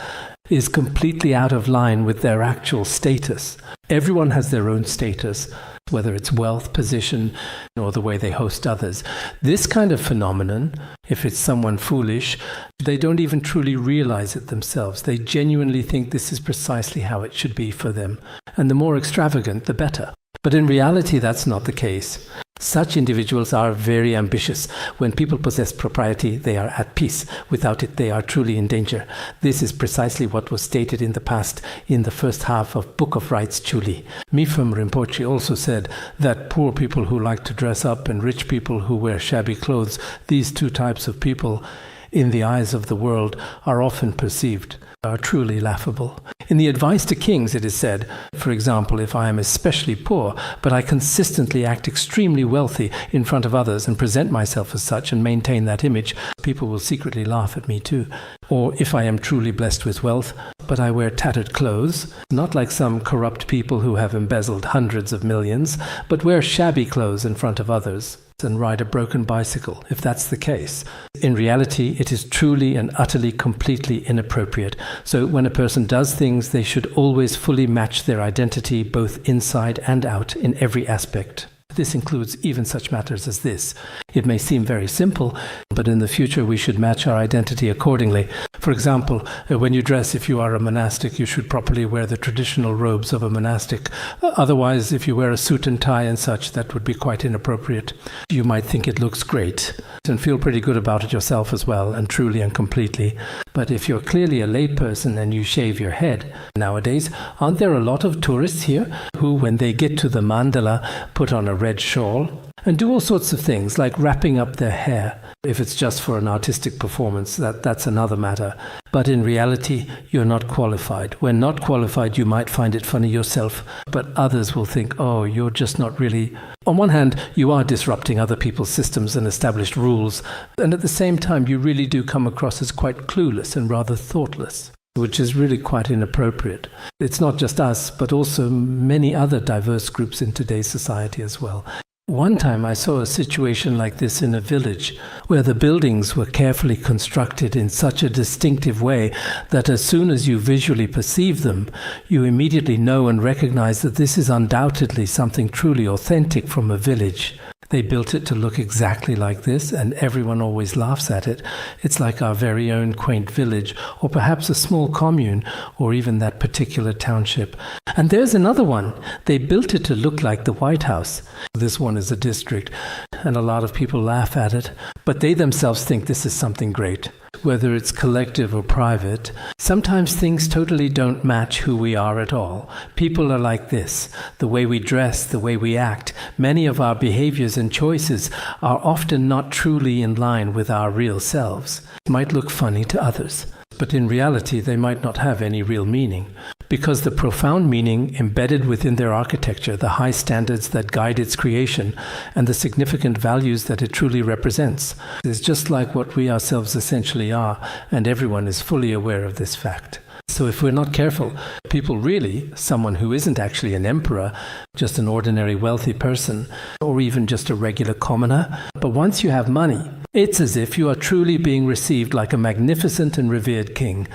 is completely out of line with their actual status. Everyone has their own status, whether it's wealth, position, or the way they host others. This kind of phenomenon, if it's someone foolish, they don't even truly realize it themselves. They genuinely think this is precisely how it should be for them. And the more extravagant, the better. But in reality, that's not the case. Such individuals are very ambitious. When people possess propriety, they are at peace. Without it, they are truly in danger. This is precisely what was stated in the past in the first half of Book of Rites Chuli. Mipham Rinpoche also said that poor people who like to dress up and rich people who wear shabby clothes, these 2 types of people, in the eyes of the world, are often perceived are truly laughable. In the Advice to Kings, it is said, for example, if I am especially poor, but I consistently act extremely wealthy in front of others and present myself as such and maintain that image, people will secretly laugh at me too. Or if I am truly blessed with wealth, but I wear tattered clothes, not like some corrupt people who have embezzled hundreds of millions, but wear shabby clothes in front of others, and ride a broken bicycle, if that's the case. In reality, it is truly and utterly, completely inappropriate. So when a person does things, they should always fully match their identity, both inside and out, in every aspect. This includes even such matters as this. It may seem very simple, but in the future we should match our identity accordingly. For example, when you dress, if you are a monastic, you should properly wear the traditional robes of a monastic. Otherwise, if you wear a suit and tie and such, that would be quite inappropriate. You might think it looks great and feel pretty good about it yourself as well, and truly and completely. But if you're clearly a layperson and you shave your head, nowadays, aren't there a lot of tourists here who, when they get to the mandala, put on a red shawl and do all sorts of things like wrapping up their hair? If it's just for an artistic performance, that's another matter. But in reality, you're not qualified. When not qualified, you might find it funny yourself, but others will think, oh, you're just not really... On one hand, you are disrupting other people's systems and established rules, and at the same time, you really do come across as quite clueless and rather thoughtless, which is really quite inappropriate. It's not just us, but also many other diverse groups in today's society as well. One time I saw a situation like this in a village where the buildings were carefully constructed in such a distinctive way that as soon as you visually perceive them, you immediately know and recognize that this is undoubtedly something truly authentic from a village. They built it to look exactly like this, and everyone always laughs at it. It's like our very own quaint village, or perhaps a small commune, or even that particular township. And there's another one. They built it to look like the White House. This one is a district, and a lot of people laugh at it, but they themselves think this is something great. Whether it's collective or private, sometimes things totally don't match who we are at all. People are like this. The way we dress, the way we act, many of our behaviors and choices are often not truly in line with our real selves. It might look funny to others, but in reality they might not have any real meaning, because the profound meaning embedded within their architecture, the high standards that guide its creation, and the significant values that it truly represents, is just like what we ourselves essentially are, and everyone is fully aware of this fact. So if we're not careful, people really, someone who isn't actually an emperor, just an ordinary wealthy person, or even just a regular commoner, but once you have money, it's as if you are truly being received like a magnificent and revered king,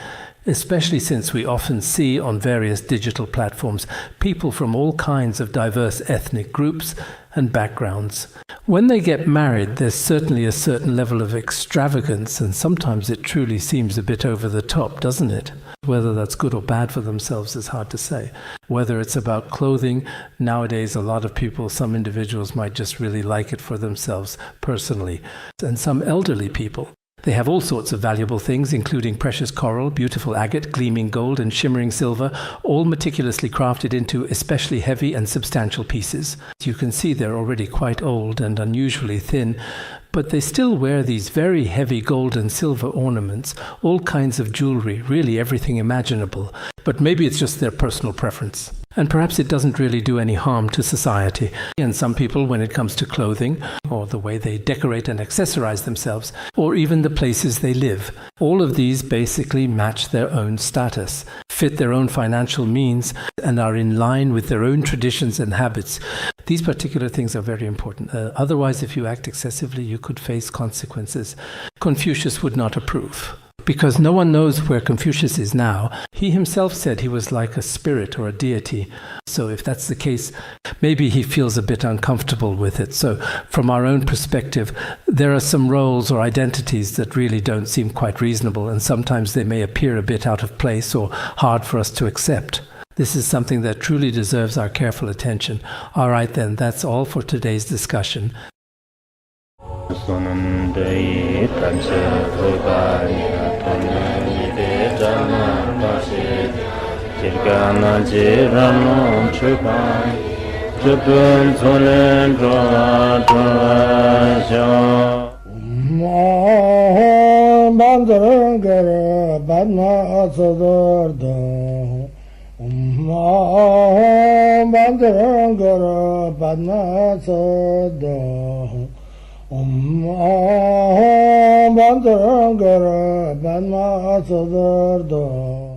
especially since we often see on various digital platforms people from all kinds of diverse ethnic groups and backgrounds. When they get married, there's certainly a certain level of extravagance, and sometimes it truly seems a bit over the top, doesn't it? Whether that's good or bad for themselves is hard to say. Whether it's about clothing, nowadays a lot of people, some individuals might just really like it for themselves personally, and some elderly people. They have all sorts of valuable things, including precious coral, beautiful agate, gleaming gold, and shimmering silver, all meticulously crafted into especially heavy and substantial pieces. You can see they're already quite old and unusually thin, but they still wear these very heavy gold and silver ornaments, all kinds of jewelry, really everything imaginable. But maybe it's just their personal preference. And perhaps it doesn't really do any harm to society. And some people, when it comes to clothing, or the way they decorate and accessorize themselves, or even the places they live, all of these basically match their own status, fit their own financial means, and are in line with their own traditions and habits. These particular things are very important. Otherwise, if you act excessively, you could face consequences. Confucius would not approve, because no one knows where Confucius is now. He himself said he was like a spirit or a deity. So if that's the case, maybe he feels a bit uncomfortable with it. So from our own perspective, there are some roles or identities that really don't seem quite reasonable, and sometimes they may appear a bit out of place or hard for us to accept. This is something that truly deserves our careful attention. All right then, that's all for today's discussion. Bandara Bandma Sadar